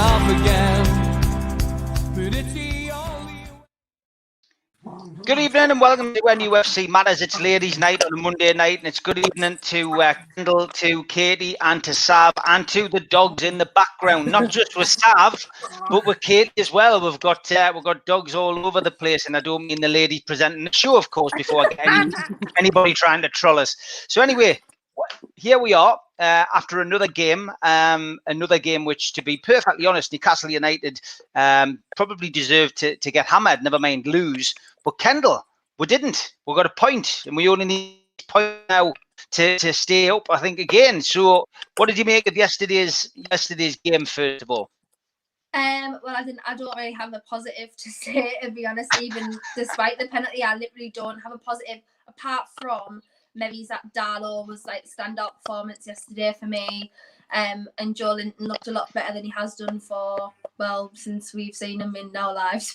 myself again. But it's the only... Good evening and welcome to NUFC Matters. It's ladies' night on a Monday night, and it's good evening to Kendall, to Katie, and to Sav, and to the dogs in the background. Not just with Sav, but with Katie as well. We've got dogs all over the place, and I don't mean the ladies presenting the show, of course, before I get anybody trying to troll us. So anyway, here we are after another game which, to be perfectly honest, Newcastle United probably deserved to get hammered, never mind lose. But Kendall, we didn't. We got a point, and we only need a point now to stay up, I think, again. So what did you make of yesterday's game, first of all? Well, I don't really have a positive to say, to be honest. Even despite the penalty, I literally don't have a positive, apart from maybe that Darlow was like stand-up performance yesterday for me. And Joelinton looked a lot better than he has done since we've seen him in our lives.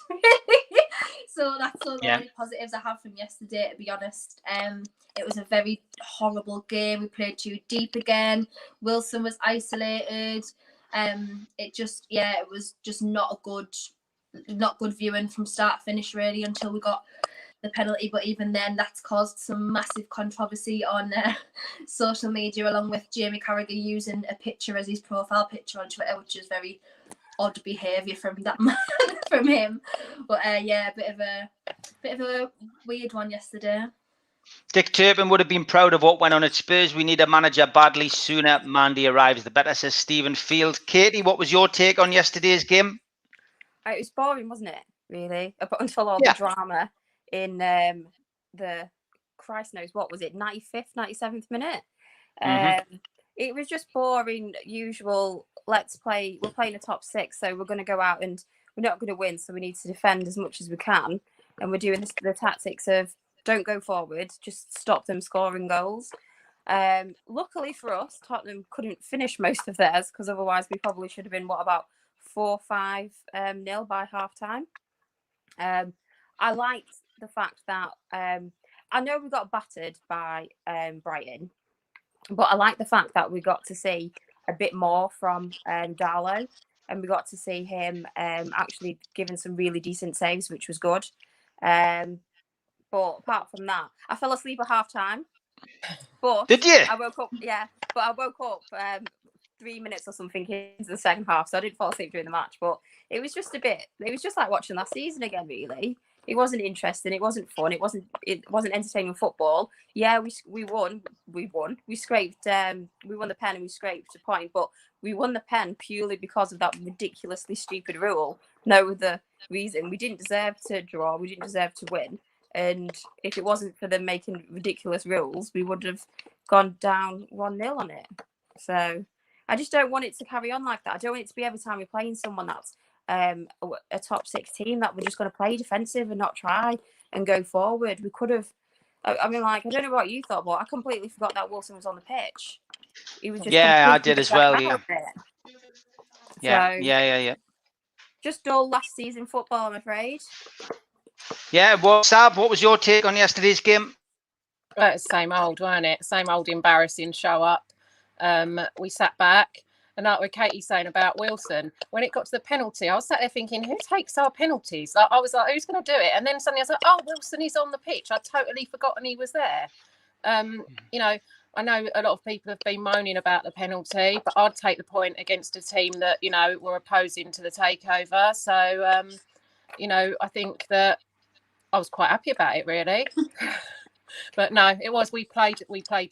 So that's all the only positives I have from yesterday, to be honest. It was a very horrible game. We played too deep again. Wilson was isolated. It was just not good viewing from start to finish, really, until we got the penalty. But even then, that's caused some massive controversy on social media, along with Jamie Carragher using a picture as his profile picture on Twitter, which is very odd behaviour from that man, from him. But a bit of a weird one yesterday. Dick Turpin would have been proud of what went on at Spurs. We need a manager badly. Sooner Mandy arrives, the better, says Stephen Field. Katie, what was your take on yesterday's game? It was boring, wasn't it, really? Until all the drama in the, Christ knows what was it, 95th, 97th minute? It was just boring, usual. We're playing a top six, so we're going to go out and we're not going to win, so we need to defend as much as we can. And we're doing the tactics of don't go forward, just stop them scoring goals. Luckily for us, Tottenham couldn't finish most of theirs, because otherwise we probably should have been, about 4-5 nil by half time. I liked the fact that I know we got battered by Brighton, but I like the fact that we got to see a bit more from Darlow, and we got to see him actually giving some really decent saves, which was good. But apart from that, I fell asleep at half time. But did you? I woke up, but I woke up 3 minutes or something into the second half, so I didn't fall asleep during the match. But it was just like watching last season again, really. It wasn't interesting. It wasn't fun. It wasn't entertaining football. Yeah, we won. We scraped. We won the pen and we scraped a point. But we won the pen purely because of that ridiculously stupid rule. No other reason. We didn't deserve to draw. We didn't deserve to win. And if it wasn't for them making ridiculous rules, we would have gone down 1-0 on it. So I just don't want it to carry on like that. I don't want it to be every time we're playing someone that's a top six team that we're just going to play defensive and not try and go forward. We could have. I mean, like, I don't know what you thought, but I completely forgot that Wilson was on the pitch. He was just I did as well. Yeah. Just dull last season football, I'm afraid. Yeah, well, Sab, what was your take on yesterday's game? Well, it's same old, weren't it? Same old embarrassing show up. We sat back, and like what Katie's saying about Wilson, when it got to the penalty, I was sat there thinking, who takes our penalties? Like, I was like, who's going to do it? And then suddenly I was like, oh, Wilson is on the pitch. I'd totally forgotten he was there. I know a lot of people have been moaning about the penalty, but I'd take the point against a team that, were opposing to the takeover. So, I think that I was quite happy about it, really. But no, we played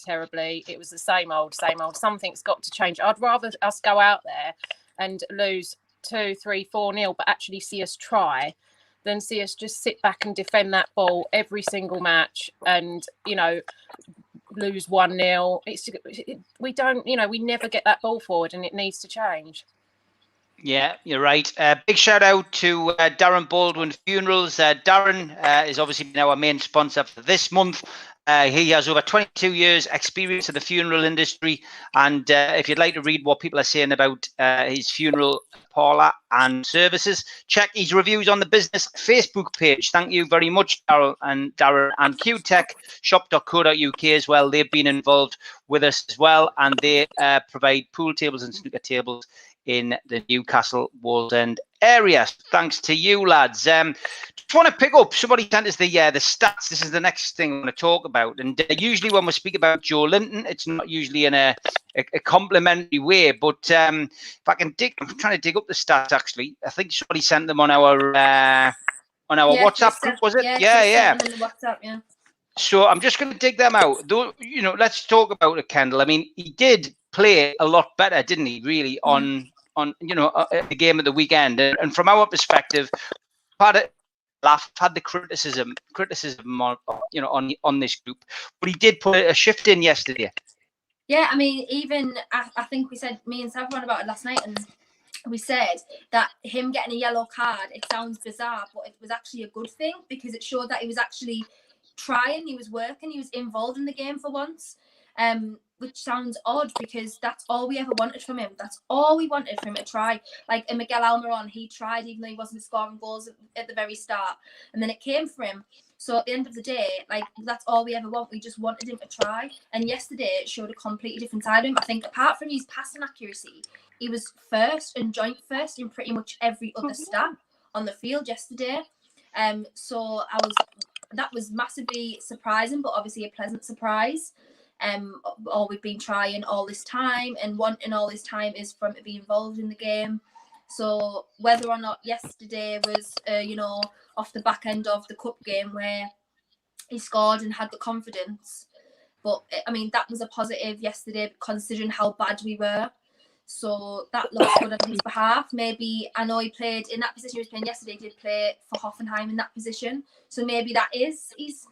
terribly. It was the same old. Something's got to change. I'd rather us go out there and lose 2-3, 4-0, but actually see us try than see us just sit back and defend that ball every single match and, lose 1-0. We never get that ball forward, and it needs to change. Yeah, you're right. Big shout out to Darren Baldwin Funerals. Darren is obviously now our main sponsor for this month. He has over 22 years experience in the funeral industry. And if you'd like to read what people are saying about his funeral parlour and services, check his reviews on the business Facebook page. Thank you very much, Darren and QTech shop.co.uk as well. They've been involved with us as well, and they provide pool tables and snooker tables in the Newcastle Wallsend area. Thanks to you, lads. Just want to pick up, somebody sent us the stats. This is the next thing I want to talk about. And usually when we speak about Joelinton, it's not usually in a complimentary way. But if I can I'm trying to dig up the stats, actually. I think somebody sent them on our WhatsApp group, was it? Yeah. In the WhatsApp, yeah. So I'm just going to dig them out. Though, let's talk about it, Kendall. I mean, he did play a lot better, didn't he? Really on the game of the weekend. And from our perspective, had the criticism on this group, but he did put a shift in yesterday. Yeah, I mean, even I think we said, me and Sav were on about it last night, and we said that him getting a yellow card, it sounds bizarre, but it was actually a good thing because it showed that he was actually trying, he was working, he was involved in the game for once, which sounds odd because that's all we ever wanted from him. That's all we wanted from him, to try. Like Miguel Almiron, he tried even though he wasn't scoring goals at the very start, and then it came for him. So at the end of the day, like, that's all we ever want. We just wanted him to try. And yesterday it showed a completely different side of him. I think apart from his passing accuracy, he was first and joint first in pretty much every other stat on the field yesterday. So that was massively surprising, but obviously a pleasant surprise. All we've been trying all this time and wanting all this time is for him to be involved in the game. So whether or not yesterday was, off the back end of the cup game where he scored and had the confidence, but I mean, that was a positive yesterday considering how bad we were. So that looks good on his behalf. Maybe, I know he played in that position he was playing yesterday, he did play for Hoffenheim in that position. So maybe that is his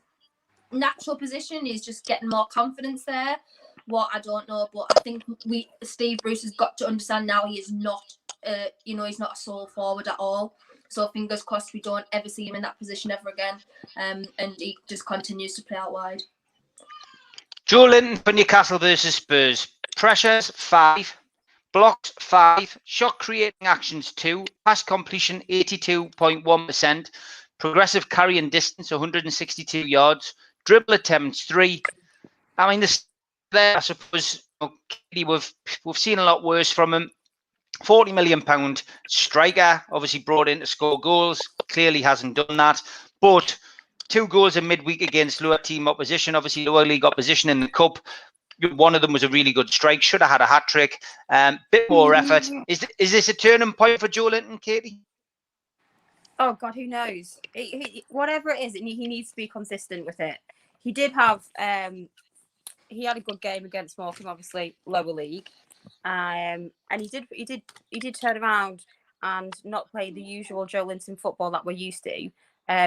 natural position. He's just getting more confidence there. What, I don't know, but I think Steve Bruce has got to understand now he is not, he's not a sole forward at all. So fingers crossed we don't ever see him in that position ever again, and he just continues to play out wide. Joelinton for Newcastle versus Spurs. Pressures 5, blocks 5, shot creating actions 2, pass completion 82.1%, progressive carry and distance 162 yards, dribble attempts 3. I mean, I suppose we've seen a lot worse from him. £40 million striker, obviously brought in to score goals. Clearly hasn't done that. But 2 goals in midweek against lower team opposition, obviously lower league opposition in the cup. One of them was a really good strike. Should have had a hat trick. Bit more effort. Is this a turning point for Joelinton, Katie? Oh God, who knows? Whatever it is, he needs to be consistent with it. He did have, he had a good game against Morecambe, obviously lower league. And he did turn around and not play the usual Joelinton football that we're used to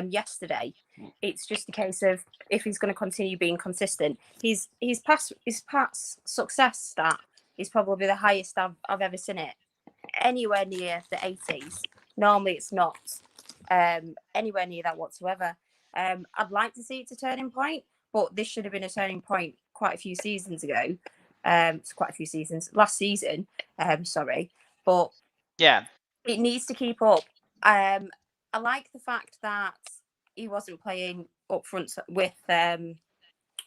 yesterday. It's just a case of if he's going to continue being consistent. His pass success stat is probably the highest I've ever seen it, anywhere near the 80s. Normally it's not anywhere near that whatsoever. I'd like to see it's a turning point, but this should have been a turning point quite a few seasons ago. Last season, but yeah, it needs to keep up. I like the fact that he wasn't playing up front with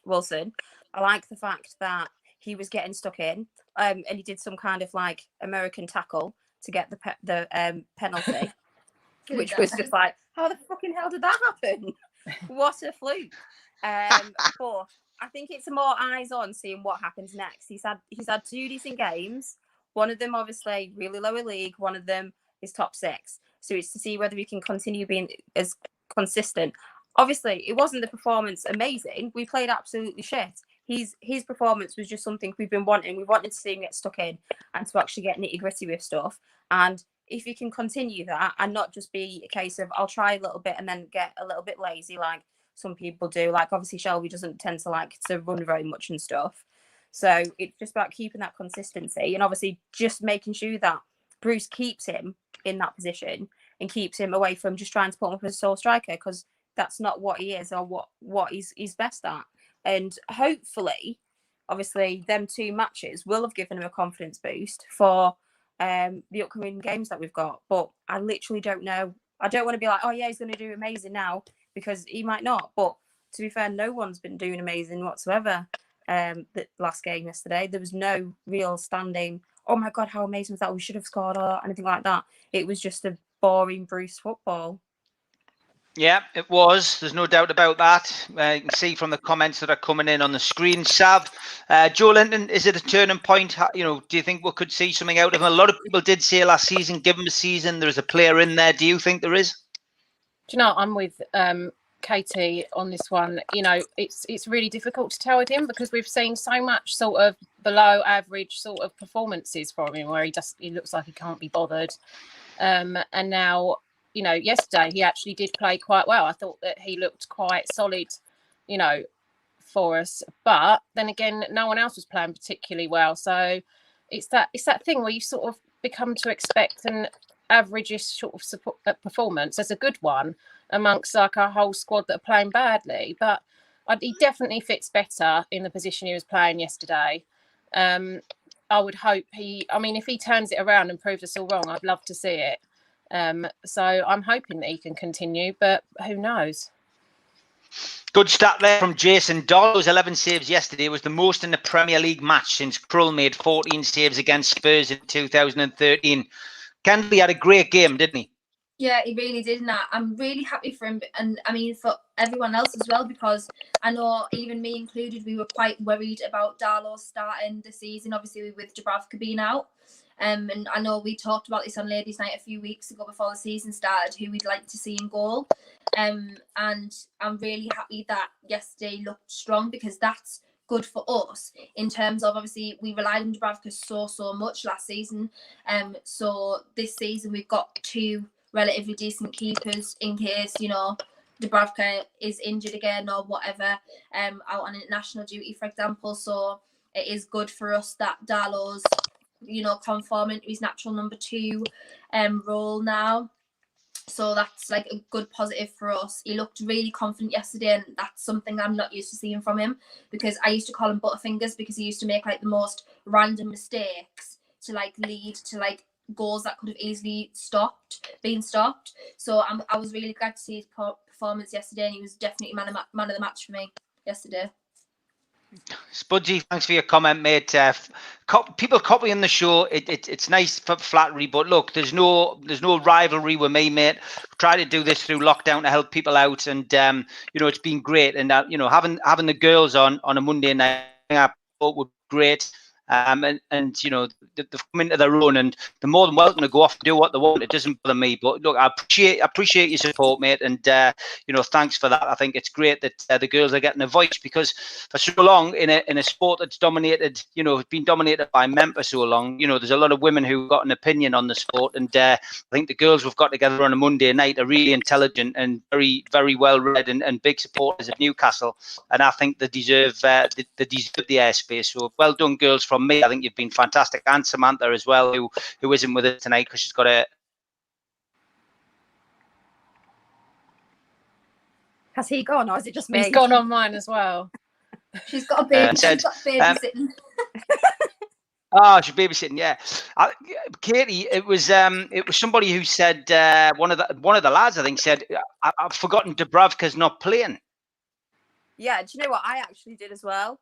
Wilson. I like the fact that he was getting stuck in, and he did some kind of like American tackle to get the penalty, which was just like, how the fucking hell did that happen? What a fluke! But I think it's more eyes on seeing what happens next. He's had 2 decent games. One of them obviously really lower league. One of them is top 6. So it's to see whether he can continue being as consistent. Obviously, it wasn't the performance amazing. We played absolutely shit. His performance was just something we've been wanting. We wanted to see him get stuck in and to actually get nitty gritty with stuff. And if you can continue that and not just be a case of I'll try a little bit and then get a little bit lazy like some people do, like obviously Shelby doesn't tend to like to run very much and stuff, so it's just about keeping that consistency and obviously just making sure that Bruce keeps him in that position and keeps him away from just trying to put him up as a sole striker, because that's not what he is or what he's best at. And hopefully obviously them 2 matches will have given him a confidence boost for the upcoming games that we've got, but I literally don't know. I don't want to be like, oh yeah, he's going to do amazing now, because he might not. But to be fair, no one's been doing amazing whatsoever. The last game yesterday, there was no real standing oh my God, how amazing was that? We should have scored or anything like that. It was just a boring Bruce football. Yeah, it was. There's no doubt about that. You can see from the comments that are coming in on the screen. Sav, Joelinton, is it a turning point? Do you think we could see something out of him? A lot of people did say last season, give him a season, there's a player in there. Do you think there is? Do you know, I'm with Katie on this one. It's really difficult to tell with him because we've seen so much sort of below average sort of performances from him where he looks like he can't be bothered. And now, yesterday he actually did play quite well. I thought that he looked quite solid, for us. But then again, no one else was playing particularly well. So it's that thing where you sort of become to expect an average-ish sort of performance as a good one amongst like our whole squad that are playing badly. But he definitely fits better in the position he was playing yesterday. I would hope if he turns it around and proves us all wrong, I'd love to see it. So I'm hoping that he can continue, but who knows? Good stat there from Jason. Darlow's 11 saves yesterday was the most in the Premier League match since Krull made 14 saves against Spurs in 2013. Kendall had a great game, didn't he? Yeah, he really did. And I'm really happy for him. And I mean, for everyone else as well, because I know even me included, we were quite worried about Darlow starting the season, obviously with Dubravka being out. And I know we talked about this on Ladies' Night a few weeks ago before the season started, who we'd like to see in goal. And I'm really happy that yesterday looked strong because that's good for us in terms of, obviously, we relied on Dubravka so much last season. So this season we've got two relatively decent keepers in case, Dubravka is injured again or whatever, out on international duty, for example. So it is good for us that Darlow's, conforming to his natural number 2 role now. So that's like a good positive for us. He looked really confident yesterday, and that's something I'm not used to seeing from him, because I used to call him Butterfingers because he used to make like the most random mistakes to like lead to like goals that could have easily been stopped. So I was really glad to see his performance yesterday, and he was definitely man of the match for me yesterday. Spudgy, thanks for your comment, mate. People copying the show. It's nice for flattery, but look, there's no rivalry with me, mate. Try to do this through lockdown to help people out, and it's been great. And having the girls on a Monday night, I thought would be great. And they've come into their own, and they're more than welcome to go off and do what they want. It doesn't bother me. But look, I appreciate your support, mate, and thanks for that. I think it's great that the girls are getting a voice, because for so long in a sport that's dominated, been dominated by men for so long, there's a lot of women who've got an opinion on the sport, and I think the girls we've got together on a Monday night are really intelligent and very, very well read and big supporters of Newcastle, and I think they deserve the airspace. So well done, girls. From me, I think you've been fantastic, and Samantha as well, who isn't with us tonight because she's got a. Has he gone, or is it just me? He's gone on mine as well. She's got a baby. She's got babysitting. Oh, she's babysitting. Yeah, Katie. It was somebody who said one of the lads, I think, said I've forgotten Dubravka's not playing. Yeah, do you know what I actually did as well?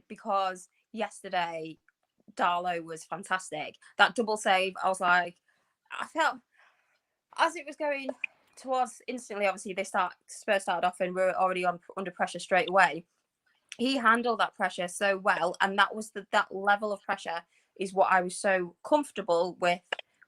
Because yesterday Darlow was fantastic. That double save, I was like, I felt as it was going towards instantly, obviously Spurs started off and we were already under pressure straight away. He handled that pressure so well, and that was that level of pressure is what I was so comfortable with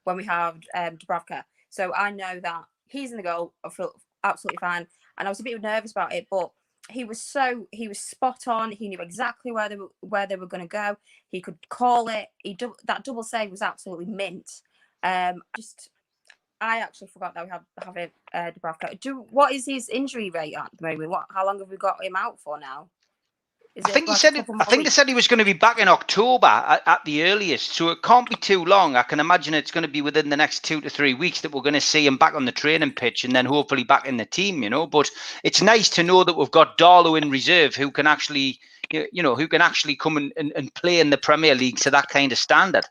when we have Dubravka. So I know that he's in the goal, I feel absolutely fine, and I was a bit nervous about it, but he was spot on. He knew exactly where they were going to go. He could call it. That double save was absolutely mint. I actually forgot that we have Dubravka. What is his injury rate at the moment? How long have we got him out for now? I think they said he was going to be back in October at the earliest, so it can't be too long. I can imagine it's going to be within the next 2 to 3 weeks that we're going to see him back on the training pitch, and then hopefully back in the team. But it's nice to know that we've got Darlow in reserve who can actually, come and play in the Premier League to that kind of standard.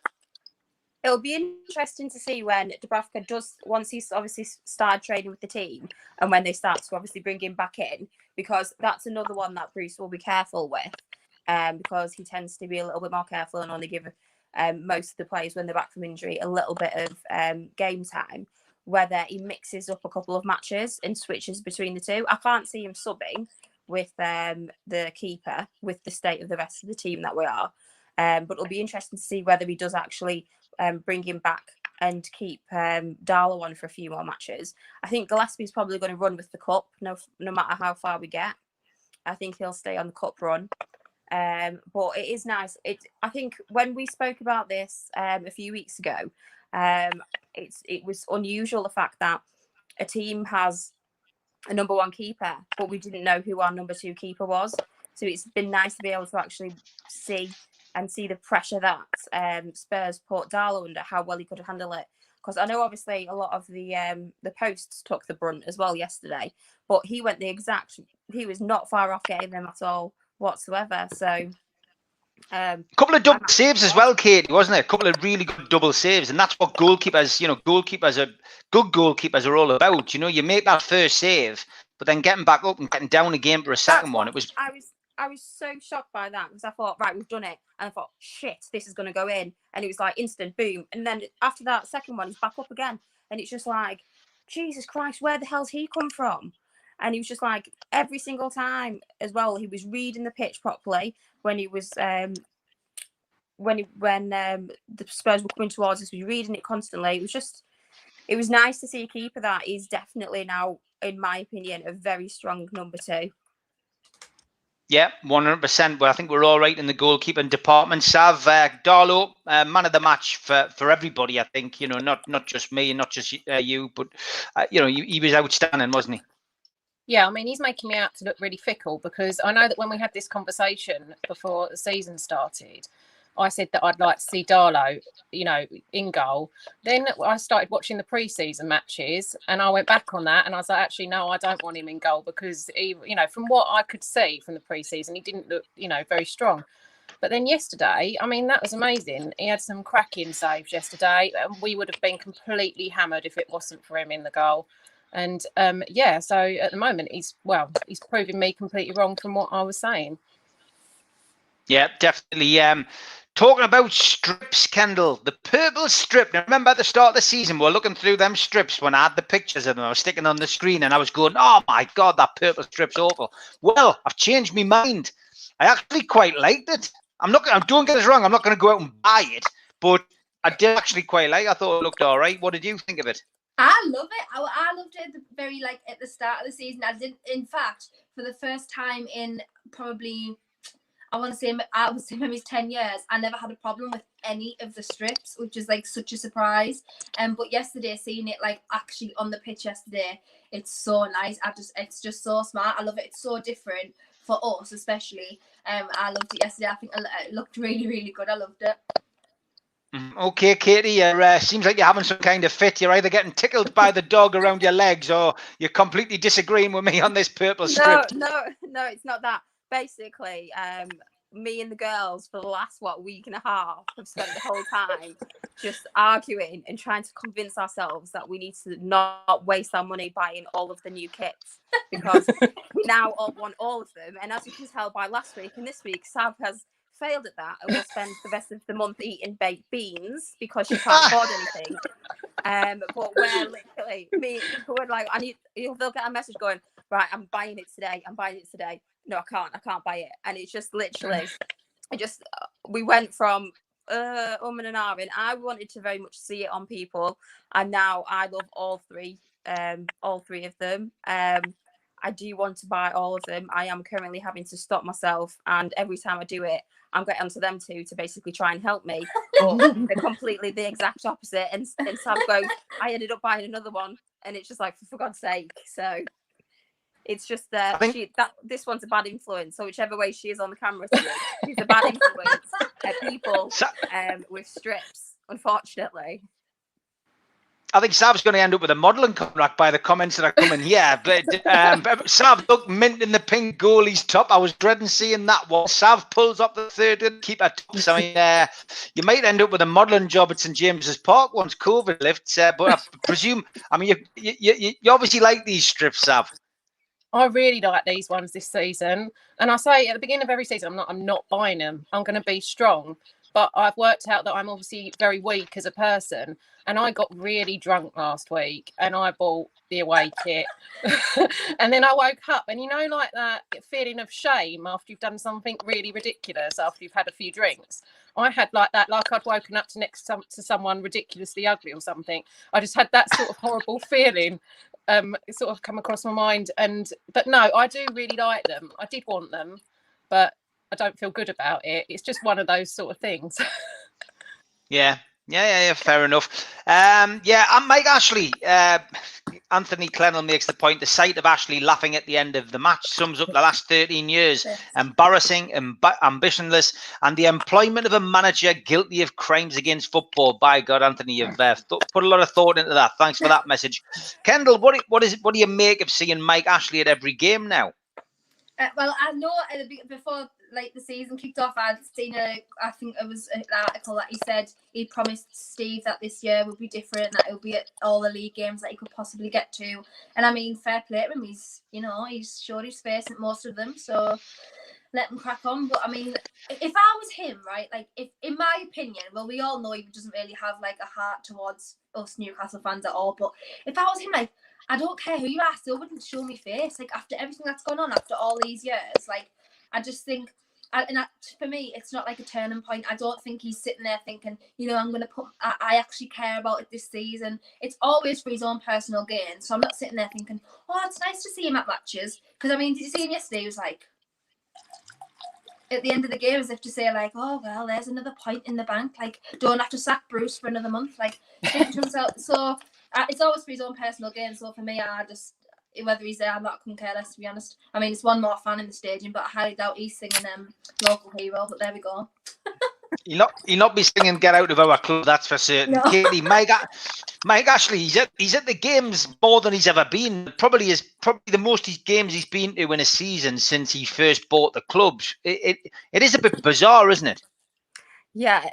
It'll be interesting to see when Dubravka does, once he's obviously started training with the team, and when they start to obviously bring him back in, because that's another one that Bruce will be careful with, because he tends to be a little bit more careful and only give most of the players when they're back from injury a little bit of game time, whether he mixes up a couple of matches and switches between the two. I can't see him subbing with the keeper with the state of the rest of the team that we are. But it'll be interesting to see whether he does actually bring him back and keep Darlow on for a few more matches. I think Gillespie's probably going to run with the cup, no matter how far we get. I think he'll stay on the cup run. But it is nice. I think when we spoke about this a few weeks ago, it was unusual the fact that a team has a number one keeper, but we didn't know who our number two keeper was. So it's been nice to be able to actually see the pressure that Spurs put Darlow under, how well he could handle it. Because I know obviously a lot of the posts took the brunt as well yesterday, but he was not far off getting them at all whatsoever. So a couple of double saves as well, Katie, wasn't it? A couple of really good double saves, and that's what good goalkeepers are all about. You make that first save, but then getting back up and getting down again for a second one. I was so shocked by that because I thought, right, we've done it, and I thought, shit, this is going to go in, and it was like instant boom, and then after that second one, he's back up again, and it's just like, Jesus Christ, where the hell's he come from? And he was just like, every single time as well, he was reading the pitch properly when he was when the Spurs were coming towards us. He was reading it constantly. It was nice to see a keeper that is definitely now, in my opinion, a very strong number two. Yeah, 100%. But I think we're all right in the goalkeeping department. Sav, Darlow, man of the match for everybody. I think not just me and not just you, but he was outstanding, wasn't he? Yeah, I mean, he's making me out to look really fickle because I know that when we had this conversation before the season started, I said that I'd like to see Darlow, in goal. Then I started watching the pre-season matches and I went back on that and I was like, actually, no, I don't want him in goal because, he, from what I could see from the pre-season, he didn't look, very strong. But then yesterday, I mean, that was amazing. He had some cracking saves yesterday. We would have been completely hammered if it wasn't for him in the goal. And so at the moment, he's proving me completely wrong from what I was saying. Yeah, definitely. Talking about strips, Kendall, the purple strip. Now, remember at the start of the season, we were looking through them strips when I had the pictures of them. I was sticking on the screen and I was going, oh my God, that purple strip's awful. Well, I've changed my mind. I actually quite liked it. Don't get us wrong, I'm not going to go out and buy it, but I did actually quite like it. I thought it looked all right. What did you think of it? I love it. I loved it at the start of the season. I did, in fact, for the first time in probably, I would say maybe 10 years, I never had a problem with any of the strips, which is like such a surprise. But yesterday, seeing it like actually on the pitch yesterday, it's so nice. It's just so smart. I love it. It's so different for us, especially. I loved it yesterday. I think it looked really, really good. I loved it. Okay, Katie, seems like you're having some kind of fit. You're either getting tickled by the dog around your legs or you're completely disagreeing with me on this purple strip. No, it's not that. Basically, me and the girls for the last, week and a half have spent the whole time just arguing and trying to convince ourselves that we need to not waste our money buying all of the new kits because we now all want all of them. And as you can tell by last week and this week, Sav has failed at that and will spend the rest of the month eating baked beans because she can't afford anything. But we're literally, we're like, they'll get a message going, right, I'm buying it today. No, I can't buy it. And it's just literally, we went from and ahhing. I wanted to very much see it on people, and now I love all three of them. I do want to buy all of them. I am currently having to stop myself, and every time I do it, I'm getting onto them two to basically try and help me. But they're completely the exact opposite. And Sam goes, I ended up buying another one, and it's just like, for God's sake. So it's just this one's a bad influence. So whichever way she is on the camera, she's a bad influence at people with strips, unfortunately. I think Sav's going to end up with a modelling contract by the comments that are coming here. But Sav looked mint in the pink goalie's top. I was dreading seeing that one. Sav pulls up the third keeper tops. I mean, you might end up with a modelling job at St James's Park once COVID lifts. But I presume, I mean, you obviously like these strips, Sav. I really like these ones this season. And I say at the beginning of every season, I'm not buying them. I'm going to be strong. but I've worked out that I'm obviously very weak as a person, and I got really drunk last week, and I bought the away kit, and then I woke up, and like that feeling of shame after you've done something really ridiculous after you've had a few drinks. I had like that, like I'd woken up to someone ridiculously ugly or something. I just had that sort of horrible feeling sort of come across my mind. But no, I do really like them. I did want them, but I don't feel good about it. It's just one of those sort of things. Yeah, fair enough. And Mike Ashley, Anthony Clennell makes the point, the sight of Ashley laughing at the end of the match sums up the last 13 years. Embarrassing, ambitionless, and the employment of a manager guilty of crimes against football. By God, Anthony, you've put a lot of thought into that. Thanks for that message. Kendall, what do you make of seeing Mike Ashley at every game now? Well, I know before the season kicked off, I'd seen I think it was an article that he said he promised Steve that this year would be different, that he'll be at all the league games that he could possibly get to. And I mean, fair play to him. He's showed his face at most of them, so let him crack on. But I mean, if I was him, right, if in my opinion, well, we all know he doesn't really have a heart towards us Newcastle fans at all. But if I was him, I don't care who you are, still wouldn't show me face. After everything that's gone on after all these years, I just think, for me, it's not a turning point. I don't think he's sitting there thinking, I'm going to I actually care about it this season. It's always for his own personal gain. So I'm not sitting there thinking, oh, it's nice to see him at matches. Because, I mean, did you see him yesterday? He was at the end of the game, as if to say, oh, well, there's another point in the bank. Don't have to sack Bruce for another month. Thinking to himself. So it's always for his own personal gain. So for me, I just, whether he's there, I'm not couldn't care less, to be honest. I mean, it's one more fan in the stadium, but I highly doubt he's singing Local Hero, but there we go. He'll not be singing Get Out of Our Club, that's for certain. No. Katie, Mike Ashley, he's at the games more than he's ever been. Probably the most games he's been to in a season since he first bought the clubs. It is a bit bizarre, isn't it? Yeah,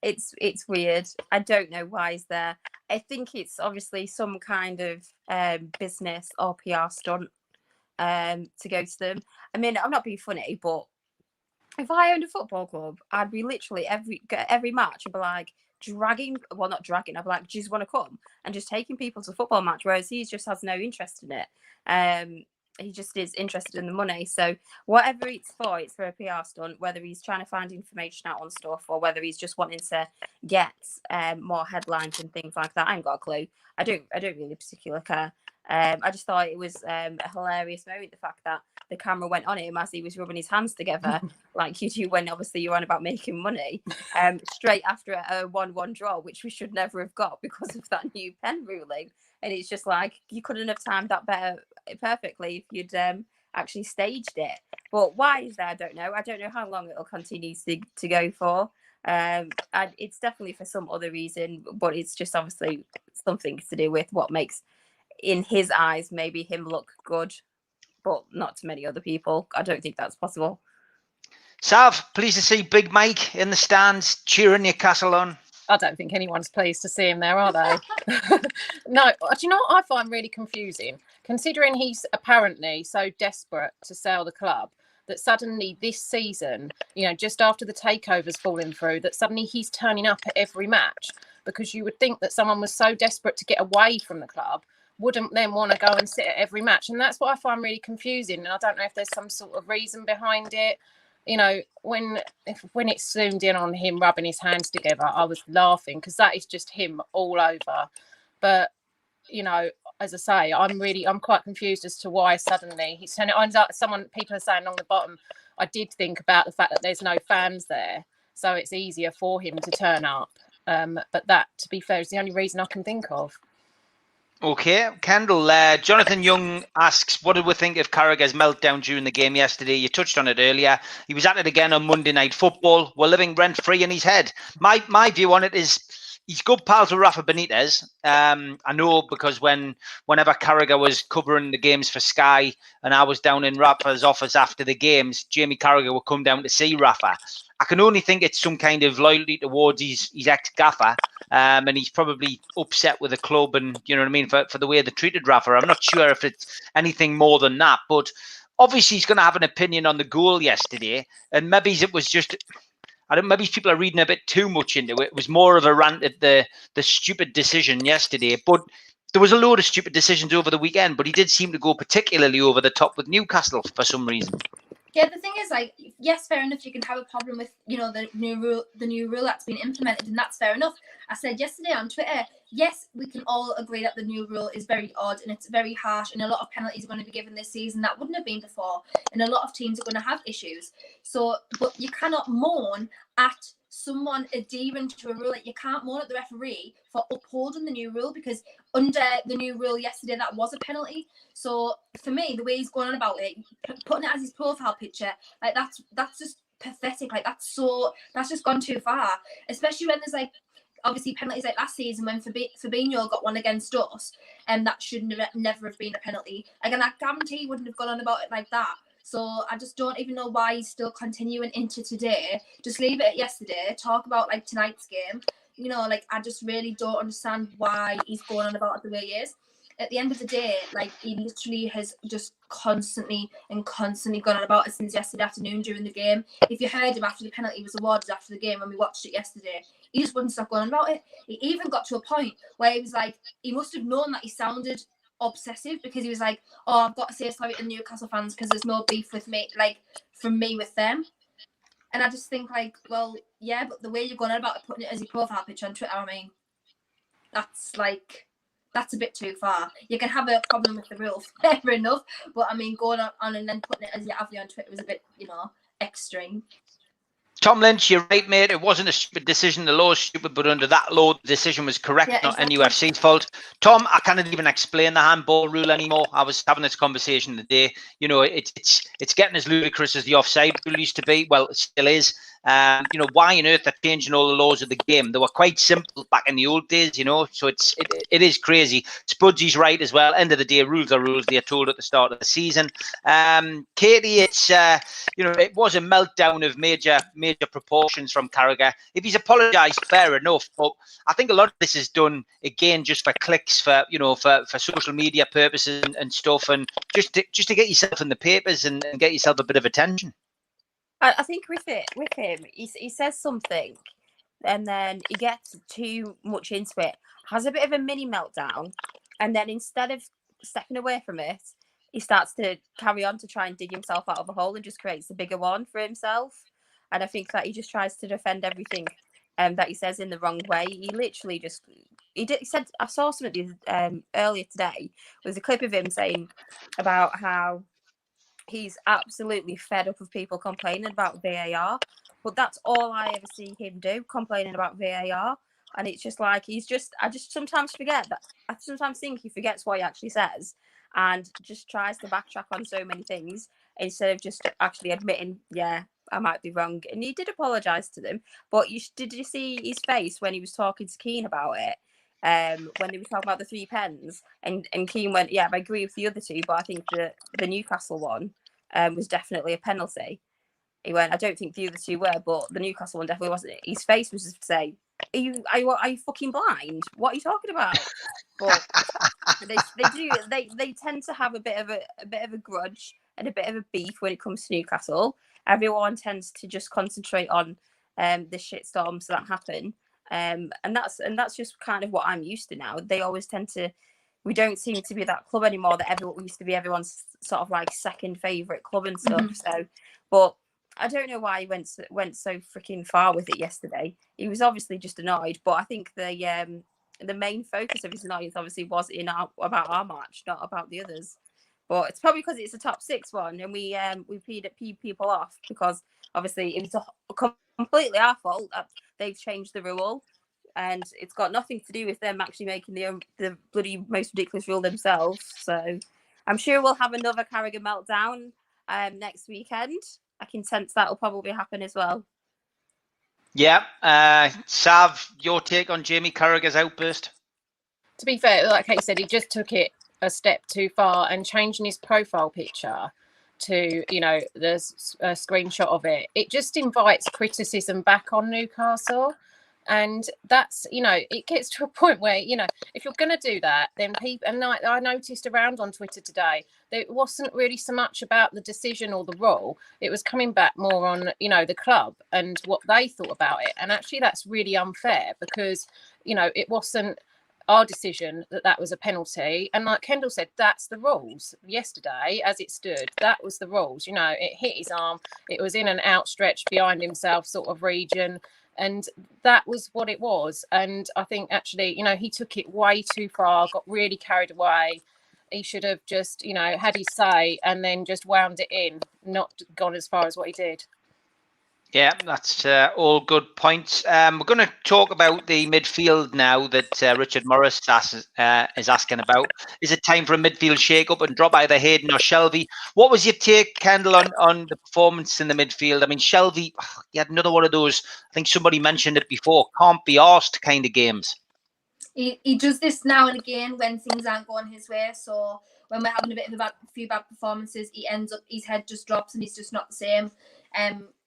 it's weird. I don't know why he's there. I think it's obviously some kind of business or PR stunt to go to them. I mean, I'm not being funny, but if I owned a football club, I'd be literally every match, I'd be not dragging, I'd be do you just want to come? And just taking people to a football match, whereas he just has no interest in it. He just is interested in the money. So whatever it's for a PR stunt, whether he's trying to find information out on stuff or whether he's just wanting to get more headlines and things like that. I ain't got a clue. I don't really particularly care. I just thought it was a hilarious moment, the fact that the camera went on him as he was rubbing his hands together, like you do when obviously you're on about making money, straight after a 1-1 draw, which we should never have got because of that new pen ruling. And it's just you couldn't have timed that better perfectly if you'd actually staged it. But why is that? I don't know. I don't know how long it'll continue to go for. And it's definitely for some other reason, but it's just obviously something to do with what makes, in his eyes, maybe him look good, but not to many other people. I don't think that's possible. Sav, pleased to see Big Mike in the stands cheering Newcastle on. I don't think anyone's pleased to see him there, are they? No, do you know what I find really confusing? Considering he's apparently so desperate to sell the club, that suddenly this season, just after the takeover's falling through, that suddenly he's turning up at every match, because you would think that someone was so desperate to get away from the club wouldn't then want to go and sit at every match. And that's what I find really confusing. And I don't know if there's some sort of reason behind it. When it zoomed in on him rubbing his hands together, I was laughing because that is just him all over. But, as I say, I'm quite confused as to why suddenly he's turning on. People are saying along the bottom, I did think about the fact that there's no fans there, so it's easier for him to turn up. But that, to be fair, is the only reason I can think of. Okay, Kendall, Jonathan Young asks, what did we think of Carragher's meltdown during the game yesterday? You touched on it earlier. He was at it again on Monday Night Football. We're living rent-free in his head. My view on it is he's good pals with Rafa Benitez. I know because whenever Carragher was covering the games for Sky and I was down in Rafa's office after the games, Jamie Carragher would come down to see Rafa. I can only think it's some kind of loyalty towards his ex-gaffer. And he's probably upset with the club and, for the way they treated Rafa. I'm not sure if it's anything more than that. But obviously he's going to have an opinion on the goal yesterday. And maybe it was just, I don't. Maybe people are reading a bit too much into it. It was more of a rant at the stupid decision yesterday, but there was a load of stupid decisions over the weekend. But he did seem to go particularly over the top with Newcastle for some reason. Yeah, the thing is, like, yes, fair enough. You can have a problem with, you know, the new rule that's been implemented, and that's fair enough. I said yesterday on Twitter, yes, we can all agree that the new rule is very odd and it's very harsh, and a lot of penalties are going to be given this season that wouldn't have been before, and a lot of teams are going to have issues. So, but you cannot moan at someone adhering to a rule. Like, you can't moan at the referee for upholding the new rule, because under the new rule yesterday, that was a penalty. So for me, the way he's going on about it, putting it as his profile picture, like that's just pathetic. Like that's just gone too far, especially when there's like obviously penalties like last season when Fabinho got one against us, and that should never have been a penalty. Again, I guarantee he wouldn't have gone on about it like that. So I just don't even know why he's still continuing into today. Just leave it at yesterday. Talk about like tonight's game. You know, like I just really don't understand why he's going on about it the way he is. At the end of the day, like he literally has just constantly gone on about it since yesterday afternoon during the game. If you heard him after the penalty was awarded after the game when we watched it yesterday, he just wouldn't stop going on about it. He even got to a point where he was like, he must have known that he sounded obsessive, because he was like, oh, I've got to say sorry to Newcastle fans because there's no beef with me, like from me with them. And I just think like, well, yeah, but the way you're going on about it, putting it as your profile picture on Twitter, I mean, that's a bit too far. You can have a problem with the rules, fair enough, but I mean, going on and then putting it as your avi on Twitter was a bit, you know, extreme. Tom Lynch, you're right, mate. It wasn't a stupid decision. The law is stupid, but under that law, the decision was correct, not NUFC's fault. Tom, I can't even explain the handball rule anymore. I was having this conversation today. You know, it's getting as ludicrous as the offside rule used to be. Well, it still is. You know, why on earth they're changing all the laws of the game? They were quite simple back in the old days, you know, so it is crazy. Spudsy's right as well. End of the day, rules are rules. They're told at the start of the season. Katie, it's, you know, it was a meltdown of major proportions from Carragher. If he's apologised, fair enough, but I think a lot of this is done, again, just for clicks, for, you know, for social media purposes and stuff, and just to get yourself in the papers and get yourself a bit of attention. I think with him, he says something, and then he gets too much into it, has a bit of a mini meltdown, and then instead of stepping away from it, he starts to carry on to try and dig himself out of a hole and just creates a bigger one for himself. And I think that he just tries to defend everything that he says in the wrong way. He literally just he said, I saw something earlier today. There was a clip of him saying about how he's absolutely fed up of people complaining about VAR, but that's all I ever see him do, complaining about VAR. And it's just like, I just sometimes forget that. I sometimes think he forgets what he actually says and just tries to backtrack on so many things instead of just actually admitting, yeah, I might be wrong. And he did apologise to them, but did you see his face when he was talking to Keane about it? When he was talking about the 3 pens, and Keane went, yeah, I agree with the other 2, but I think the Newcastle one was definitely a penalty. He went, I don't think the other 2 were, but the Newcastle one definitely wasn't. His face was just to say, are you fucking blind? What are you talking about? But they tend to have a bit of a grudge and a bit of a beef when it comes to Newcastle. Everyone tends to just concentrate on the shitstorms that happen. And that's just kind of what I'm used to now. They always tend to. We don't seem to be that club anymore that we used to be everyone's sort of like second favourite club and stuff. Mm-hmm. So, but I don't know why he went so freaking far with it yesterday. He was obviously just annoyed, but I think the main focus of his annoyance obviously was about our match, not about the others. But it's probably because it's a top 6 one, and we peed people off because obviously it was completely our fault that they've changed the rule. And it's got nothing to do with them actually making the bloody most ridiculous rule themselves. So I'm sure we'll have another Carragher meltdown next weekend. I can sense that will probably happen as well. Yeah. Sav, your take on Jamie Carragher's outburst? To be fair, like Kate said, he just took it a step too far, and changing his profile picture to, you know, there's a screenshot of it. It just invites criticism back on Newcastle. And that's, it gets to a point where, if you're going to do that, then people, and I noticed around on Twitter today, that it wasn't really so much about the decision or the rule. It was coming back more on, the club and what they thought about it. And actually that's really unfair because, it wasn't our decision that was a penalty. And like Kendall said, that's the rules. Yesterday, as it stood, that was the rules. It hit his arm. It was in an outstretched behind himself sort of region. And that was what it was. And I think actually, he took it way too far, got really carried away. He should have just, had his say and then just wound it in, not gone as far as what he did. Yeah, that's all good points. We're going to talk about the midfield now that Richard Morris is asking about. Is it time for a midfield shake-up and drop either Hayden or Shelvey? What was your take, Kendall, on the performance in the midfield? I mean, Shelvey, he had another one of those, I think somebody mentioned it before, can't be arsed kind of games. He does this now and again when things aren't going his way. So when we're having a few bad performances, he ends up, his head just drops and he's just not the same.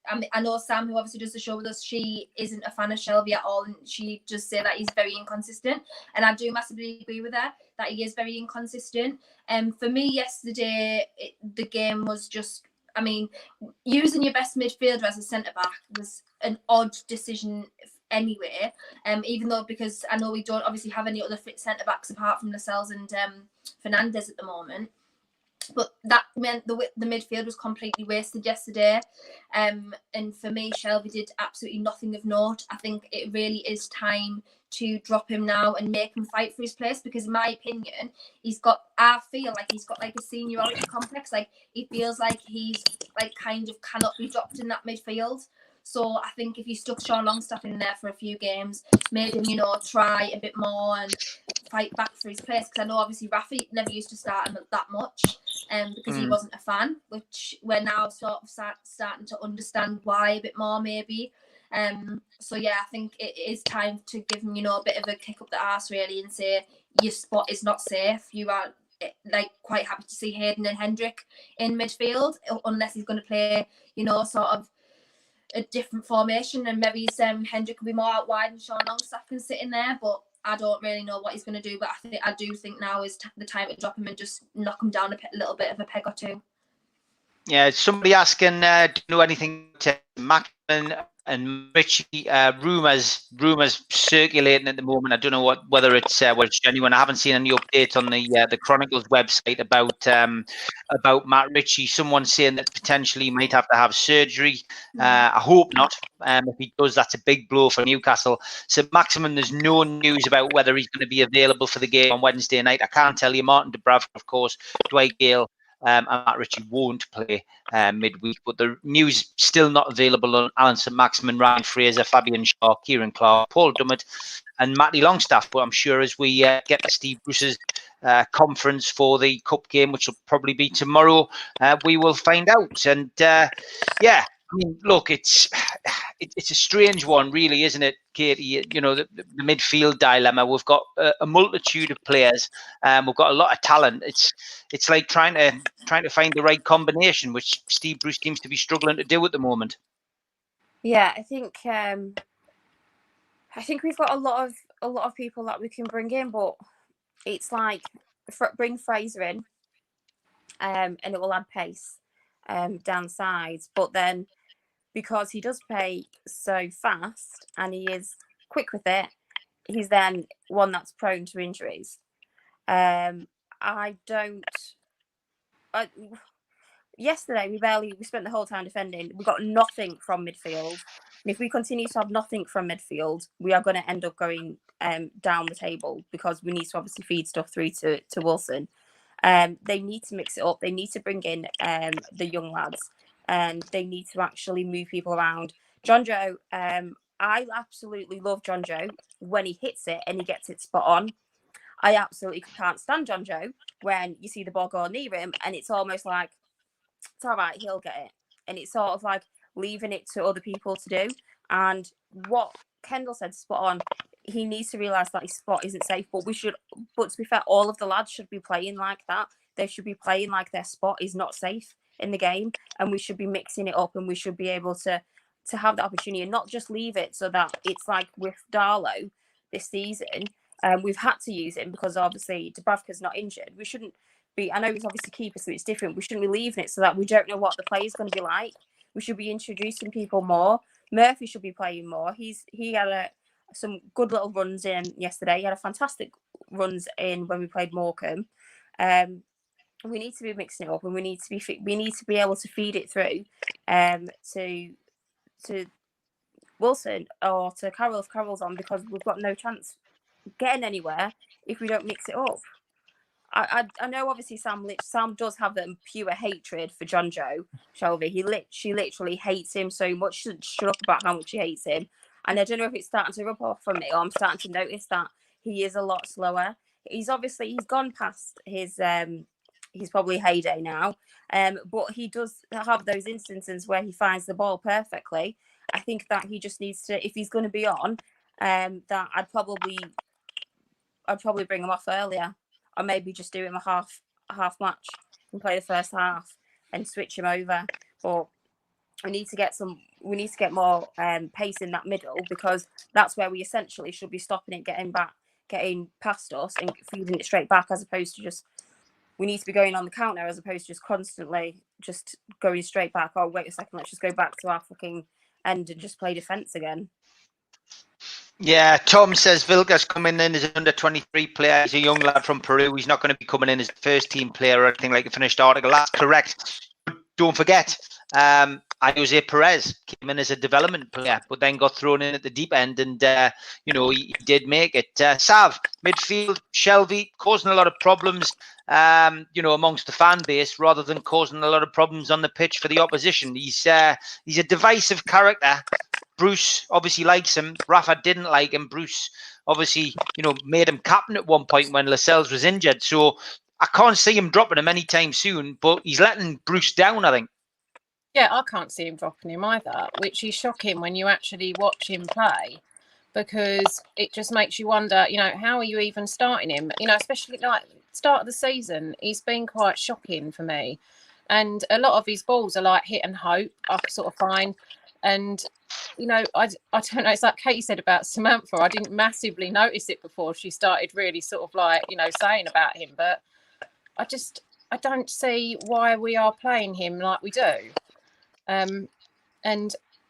I know Sam, who obviously does the show with us, she isn't a fan of Shelvey at all, and she just said that he's very inconsistent. And I do massively agree with her that he is very inconsistent. For me, yesterday, the game was just, using your best midfielder as a centre back was an odd decision anyway. Even though, because I know we don't obviously have any other fit centre backs apart from Lascelles and Fernandez at the moment. But that meant the midfield was completely wasted yesterday. And for me, Shelvey did absolutely nothing of note. I think it really is time to drop him now and make him fight for his place, because in my opinion, I feel like he's got like a seniority complex. Like he feels like he's like kind of cannot be dropped in that midfield. So I think if you stuck Sean Longstaff in there for a few games, made him, try a bit more and fight back for his place. Because I know obviously Rafi never used to start him that much, because he wasn't a fan, which we're now sort of starting to understand why a bit more maybe. So yeah, I think it is time to give him, a bit of a kick up the arse really and say your spot is not safe. You are like quite happy to see Hayden and Hendrick in midfield, unless he's going to play, sort of a different formation, and maybe Hendrick will be more out wide and Sean Longstaff can sit in there, but I don't really know what he's going to do. But I do think now is the time to drop him and just knock him down a little bit of a peg or two. Yeah, somebody asking, do you know anything to Macklin and Richie? Rumours circulating at the moment. I don't know whether it's genuine. I haven't seen any update on the Chronicles website about Matt Ritchie. Someone saying that potentially he might have to have surgery. I hope not. If he does, that's a big blow for Newcastle. So Maximum, there's no news about whether he's going to be available for the game on Wednesday night. I can't tell you. Martin DeBrav, of course, Dwight Gale, and Matt Ritchie won't play midweek, but the news still not available on Alan St. Maximin, Ryan Fraser, Fabian Shaw, Kieran Clark, Paul Dummett and Matty Longstaff. But I'm sure as we get to Steve Bruce's conference for the cup game, which will probably be tomorrow, we will find out. And yeah, I mean, look, it's a strange one, really, isn't it, Katie? The midfield dilemma. We've got a multitude of players. We've got a lot of talent. It's like trying to find the right combination, which Steve Bruce seems to be struggling to do at the moment. Yeah, I think we've got a lot of people that we can bring in, but it's like bring Fraser in, and it will add pace down sides, but then, because he does play so fast and he is quick with it, he's then one that's prone to injuries. Yesterday we spent the whole time defending. We got nothing from midfield. And if we continue to have nothing from midfield, we are going to end up going down the table, because we need to obviously feed stuff through to Wilson. They need to mix it up. They need to bring in the young lads. And they need to actually move people around. John Joe, I absolutely love John Joe when he hits it and he gets it spot on. I absolutely can't stand John Joe when you see the ball go near him and it's almost like, it's all right, he'll get it. And it's sort of like leaving it to other people to do. And what Kendall said, spot on, he needs to realise that his spot isn't safe. But to be fair, all of the lads should be playing like that. They should be playing like their spot is not safe in the game, and we should be mixing it up, and we should be able to to have the opportunity and not just leave it so that it's like with Darlow this season. We've had to use him because obviously Dubravka's not injured. We shouldn't be, I know he's obviously keeper, so it's different. We shouldn't be leaving it so that we don't know what the play is going to be like. We should be introducing people more. Murphy should be playing more. He had some good little runs in yesterday. He had a fantastic runs in when we played Morecambe. We need to be mixing it up, and we need to be able to feed it through to Wilson or to Carroll if Carroll's on, because we've got no chance getting anywhere if we don't mix it up. I know obviously Sam does have that pure hatred for John Joe Shelby. She literally hates him so much. She doesn't shut up about how much she hates him. And I don't know if it's starting to rub off on me, or I'm starting to notice that he is a lot slower. He's gone past his probably heyday now. But he does have those instances where he finds the ball perfectly. I think that he just needs to, if he's going to be on, that I'd probably bring him off earlier, or maybe just do him a half match and play the first half and switch him over. But we need to get more pace in that middle, because that's where we essentially should be stopping it, getting past us and feeding it straight back, as opposed to just, we need to be going on the counter as opposed to just constantly just going straight back. Oh, wait a second, let's just go back to our fucking end and just play defence again. Yeah, Tom says Vilga's coming in as an under-23 player. He's a young lad from Peru. He's not going to be coming in as a first-team player or anything like the finished article. That's correct. Don't forget, Jose Perez came in as a development player, but then got thrown in at the deep end, and he did make it. Sav, midfield, Shelby, causing a lot of problems, amongst the fan base, rather than causing a lot of problems on the pitch for the opposition. He's a divisive character. Bruce obviously likes him. Rafa didn't like him. Bruce obviously, made him captain at one point when Lascelles was injured. So I can't see him dropping him anytime soon, but he's letting Bruce down, I think. Yeah, I can't see him dropping him either, which is shocking when you actually watch him play, because it just makes you wonder, how are you even starting him? Especially like start of the season, he's been quite shocking for me. And a lot of his balls are like hit and hope, I sort of find. And, I don't know, it's like Katie said about Samantha. I didn't massively notice it before she started really sort of like, saying about him. But I don't see why we are playing him like we do. And,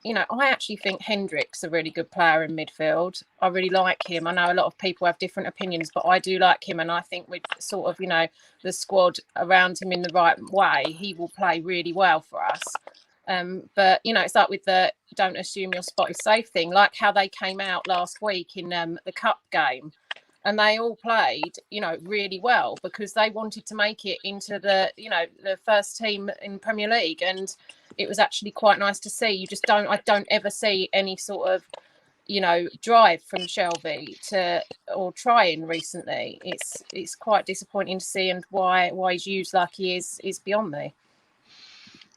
I actually think Hendrick's a really good player in midfield. I really like him. I know a lot of people have different opinions, but I do like him. And I think with sort of, the squad around him in the right way, he will play really well for us. But it's like with the don't assume your spot is safe thing, like how they came out last week in the cup game, and they all played really well because they wanted to make it into the the first team in Premier League, and it was actually quite nice to see. I don't ever see any sort of drive from Shelby or trying recently. It's quite disappointing to see, and why he's used like he is beyond me.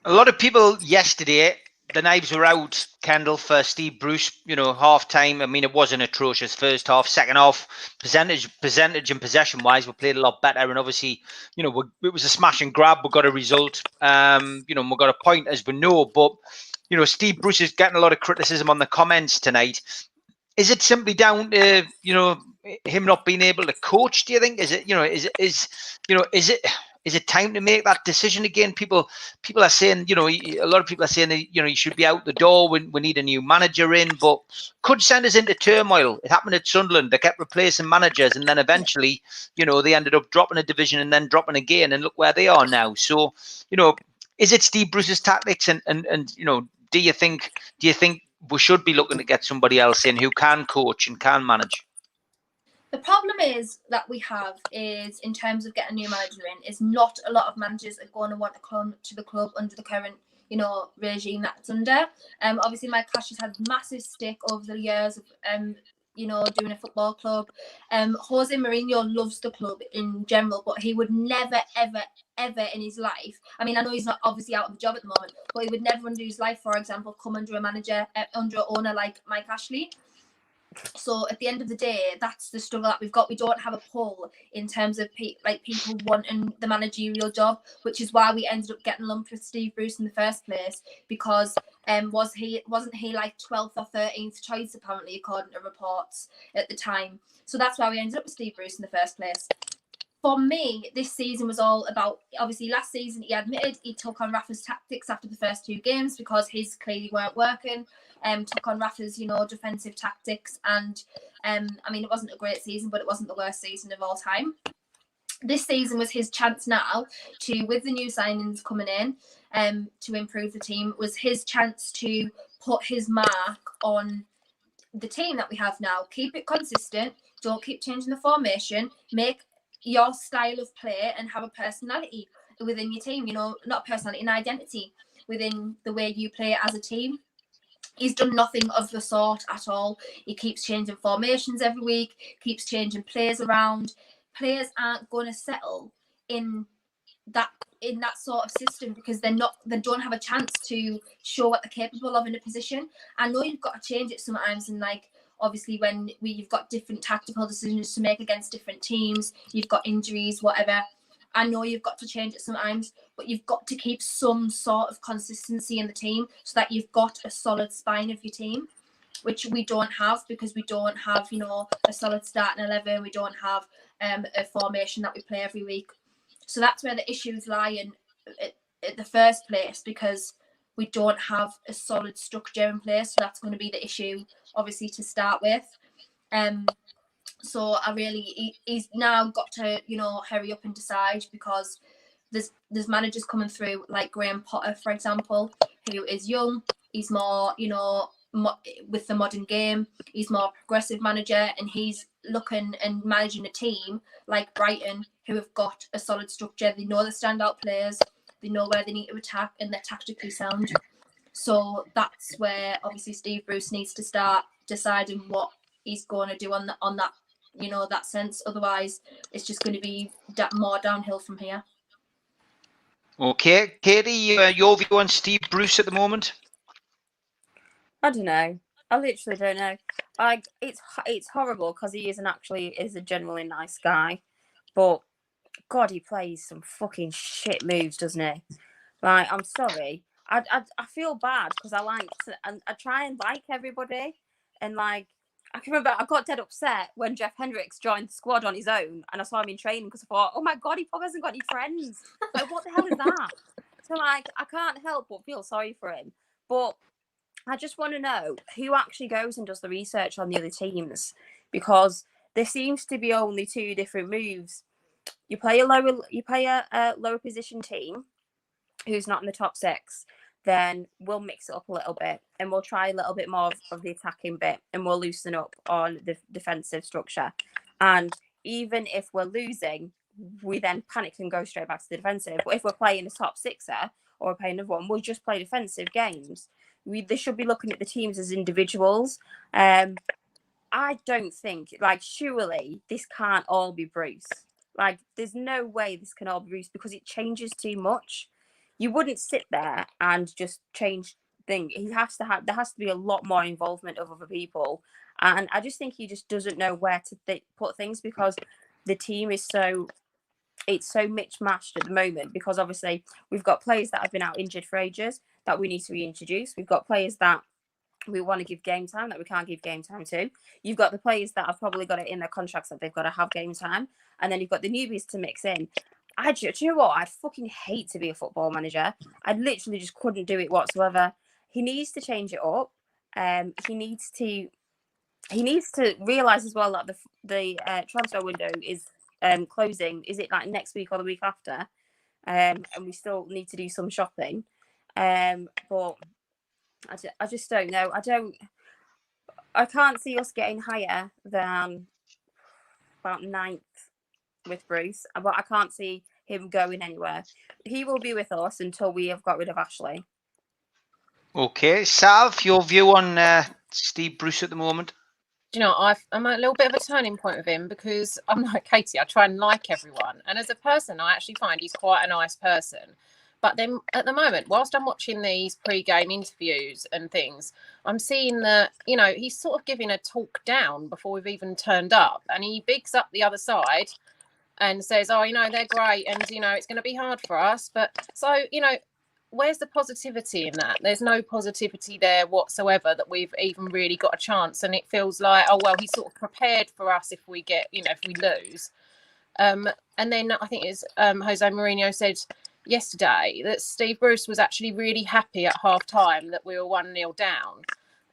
A lot of people yesterday, the knives were out, Kendall, for Steve Bruce, half time. I mean, it was an atrocious first half. Second half, percentage and possession wise, we played a lot better. And obviously, it was a smash and grab. We got a result, we got a point, as we know. But, Steve Bruce is getting a lot of criticism on the comments tonight. Is it simply down to, him not being able to coach, do you think? Is it time to make that decision again? People are saying, a lot of people are saying that, he should be out the door when we need a new manager in, but could send us into turmoil. It happened at Sunderland. They kept replacing managers, and then eventually, they ended up dropping a division and then dropping again, and look where they are now. So, is it Steve Bruce's tactics? And do you think we should be looking to get somebody else in who can coach and can manage? The problem is that we have is, in terms of getting a new manager in, is not a lot of managers are going to want to come to the club under the current, regime that's under. Obviously, Mike Cash has had massive stick over the years of, doing a football club. Jose Mourinho loves the club in general, but he would never, ever, ever in his life. I mean, I know he's not obviously out of a job at the moment, but he would never under his life, for example, come under a manager, under an owner like Mike Ashley. So at the end of the day, that's the struggle that we've got. We don't have a pull in terms of people wanting the managerial job, which is why we ended up getting lumped with Steve Bruce in the first place, because Wasn't he like 12th or 13th choice apparently, according to reports at the time? So that's why we ended up with Steve Bruce in the first place. For me, this season was all about, obviously last season he admitted he took on Rafa's tactics after the first 2 games because his clearly weren't working. Took on Rafa's, defensive tactics, and I mean, it wasn't a great season, but it wasn't the worst season of all time. This season was his chance now to, with the new signings coming in, to improve the team, was his chance to put his mark on the team that we have now. Keep it consistent. Don't keep changing the formation. Make your style of play and have a personality within your team. Not personality, an identity within the way you play as a team. He's done nothing of the sort at all. He keeps changing formations every week, keeps changing players around. Players aren't going to settle in that sort of system because they don't have a chance to show what they're capable of in a position. I know you've got to change it sometimes, and like obviously when you've got different tactical decisions to make against different teams, you've got injuries, whatever. I know you've got to change it sometimes, but you've got to keep some sort of consistency in the team so that you've got a solid spine of your team, which we don't have because we don't have, a solid starting 11. We don't have a formation that we play every week. So that's where the issues lie in the first place, because we don't have a solid structure in place. So that's going to be the issue, obviously, to start with. So he's now got to, hurry up and decide, because there's managers coming through like Graham Potter, for example, who is young. He's more, with the modern game, he's more progressive manager, and he's looking and managing a team like Brighton, who have got a solid structure. They know the standout players, they know where they need to attack, and they're tactically sound. So that's where obviously Steve Bruce needs to start deciding what he's going to do on that that sense. Otherwise, it's just going to be more downhill from here. Okay, Katie, your view on Steve Bruce at the moment? I don't know. I literally don't know. It's horrible because he is a genuinely nice guy, but God, he plays some fucking shit moves, doesn't he? Like, I'm sorry. I feel bad because I try and like everybody, and like I can remember I got dead upset when Jeff Hendricks joined the squad on his own, and I saw him in training because I thought, oh my God, he probably hasn't got any friends. Like, what the hell is that? So like, I can't help but feel sorry for him, but I just want to know who actually goes and does the research on the other teams, because there seems to be only 2 different moves. You play a lower position team who's not in the top 6, then we'll mix it up a little bit and we'll try a little bit more of the attacking bit, and we'll loosen up on the defensive structure. And even if we're losing, we then panic and go straight back to the defensive. But if we're playing a top 6er or we're playing another one, we'll just play defensive games. They should be looking at the teams as individuals. I don't think, like, surely this can't all be Bruce. Like, there's no way this can all be Bruce, because it changes too much. You wouldn't sit there and just change things. There has to be a lot more involvement of other people. And I just think he just doesn't know where to put things, because the team is so mismatched at the moment, because obviously we've got players that have been out injured for ages that we need to reintroduce. We've got players that we want to give game time that we can't give game time to. You've got the players that have probably got it in their contracts that they've got to have game time. And then you've got the newbies to mix in. Do you know what? I'd fucking hate to be a football manager. I literally just couldn't do it whatsoever. He needs to change it up. He needs to realise as well that the transfer window is closing. Is it like next week or the week after? And we still need to do some shopping. But I just don't know. I can't see us getting higher than about 9th with Bruce, but I can't see him going anywhere. He will be with us until we have got rid of Ashley. Okay, Sav, your view on Steve Bruce at the moment? Do you know, I'm a little bit of a turning point with him, because I'm like Katie, I try and like everyone, and as a person I actually find he's quite a nice person. But then at the moment, whilst I'm watching these pre-game interviews and things, I'm seeing that, he's sort of giving a talk down before we've even turned up, and he bigs up the other side and says, oh, they're great, and, it's going to be hard for us. But so, where's the positivity in that? There's no positivity there whatsoever that we've even really got a chance. And it feels like, oh, well, he's sort of prepared for us if we get, if we lose. And then I think it's Jose Mourinho said yesterday that Steve Bruce was actually really happy at half time that we were 1-0 down.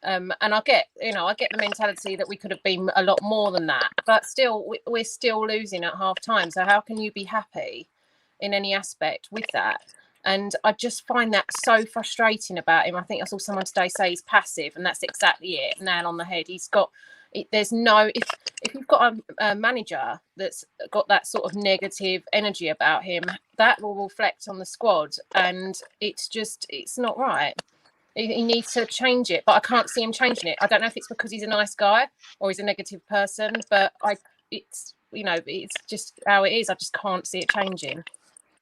And I get the mentality that we could have been a lot more than that, but still, we're still losing at half time. So how can you be happy in any aspect with that? And I just find that so frustrating about him. I think I saw someone today say he's passive, and that's exactly it. Nail on the head. He's got. There's no. If you've got a manager that's got that sort of negative energy about him, that will reflect on the squad, and it's not right. He needs to change it, but I can't see him changing it. I don't know if it's because he's a nice guy or he's a negative person, but it's just how it is. I just can't see it changing.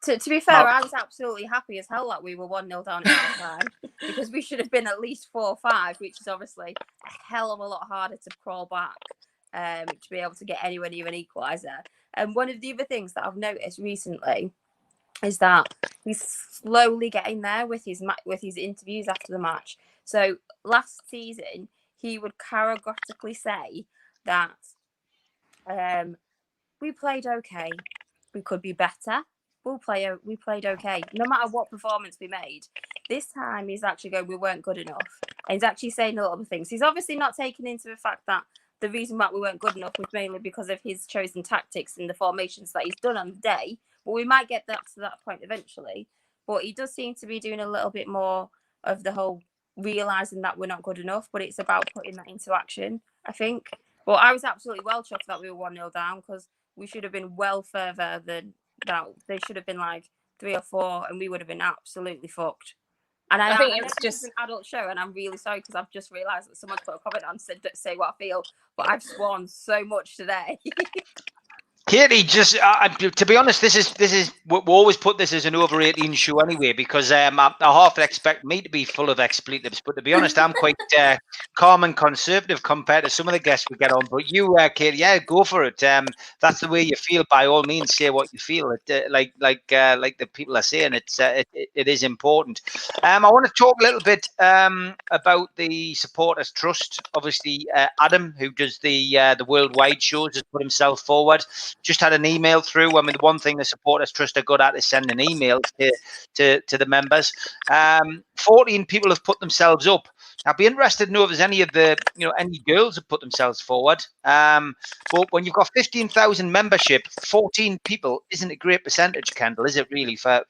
To be fair, I was absolutely happy as hell that we were 1-0 down at half time because we should have been at least 4-5, which is obviously a hell of a lot harder to crawl back to be able to get anywhere near an equaliser. And one of the other things that I've noticed recently is that he's slowly getting there with his interviews after the match. So last season, he would categorically say that we played okay, we could be better. We played okay, no matter what performance we made. This time, he's actually going, we weren't good enough. And he's actually saying a lot of things. He's obviously not taking into the fact that the reason why we weren't good enough was mainly because of his chosen tactics and the formations that he's done on the day. But we might get to that point eventually. But he does seem to be doing a little bit more of the whole realising that we're not good enough. But it's about putting that into action, I think. But I was absolutely well chuffed that we were 1-0 down because we should have been well further than that. They should have been like 3 or 4 and we would have been absolutely fucked. And I think it's just an adult show, and I'm really sorry because I've just realised that someone put a comment on said say what I feel, but I've sworn so much today. Katie, just to be honest, this is we always put this as an over 18 show anyway because I half expect me to be full of expletives, but to be honest, I'm quite calm and conservative compared to some of the guests we get on. But you, Katie, yeah, go for it. That's the way you feel. By all means, say what you feel. Like the people are saying, it is important. I want to talk a little bit about the Supporters Trust. Obviously, Adam, who does the worldwide shows, has put himself forward. Just had an email through. I mean, the one thing the Supporters Trust are good at is sending emails to the members. 14 people have put themselves up. I'd be interested to know if there's any of the, any girls have put themselves forward. But when you've got 15,000 membership, 14 people isn't a great percentage, Kendall, is it really, for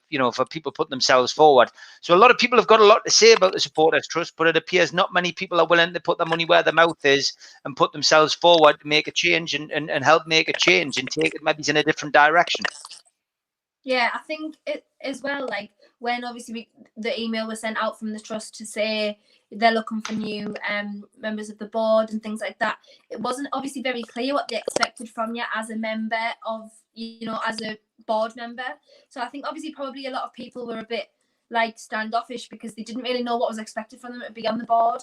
people putting themselves forward? So a lot of people have got a lot to say about the Supporters Trust, but it appears not many people are willing to put their money where their mouth is and put themselves forward to make a change and help make a change and take it maybe in a different direction. Yeah, I think it as well, like when obviously the email was sent out from the trust to say they're looking for new members of the board and things like that, it wasn't obviously very clear what they expected from you as a member of, as a board member. So I think obviously probably a lot of people were a bit like standoffish because they didn't really know what was expected from them to be on the board.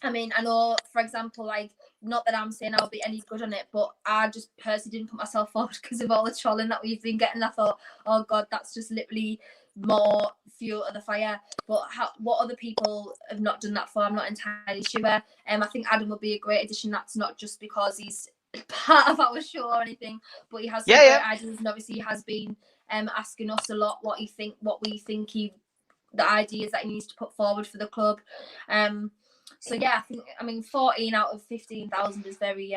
I mean, I know, for example, like, not that I'm saying I'll be any good on it, but I just personally didn't put myself forward because of all the trolling that we've been getting. I thought, oh God, that's just literally more fuel to the fire. But what other people have not done that for, I'm not entirely sure. I think Adam will be a great addition. That's not just because he's part of our show or anything, but he has some great ideas, and obviously he has been asking us a lot what we think the ideas that he needs to put forward for the club. So yeah, I mean 14 out of 15,000 is very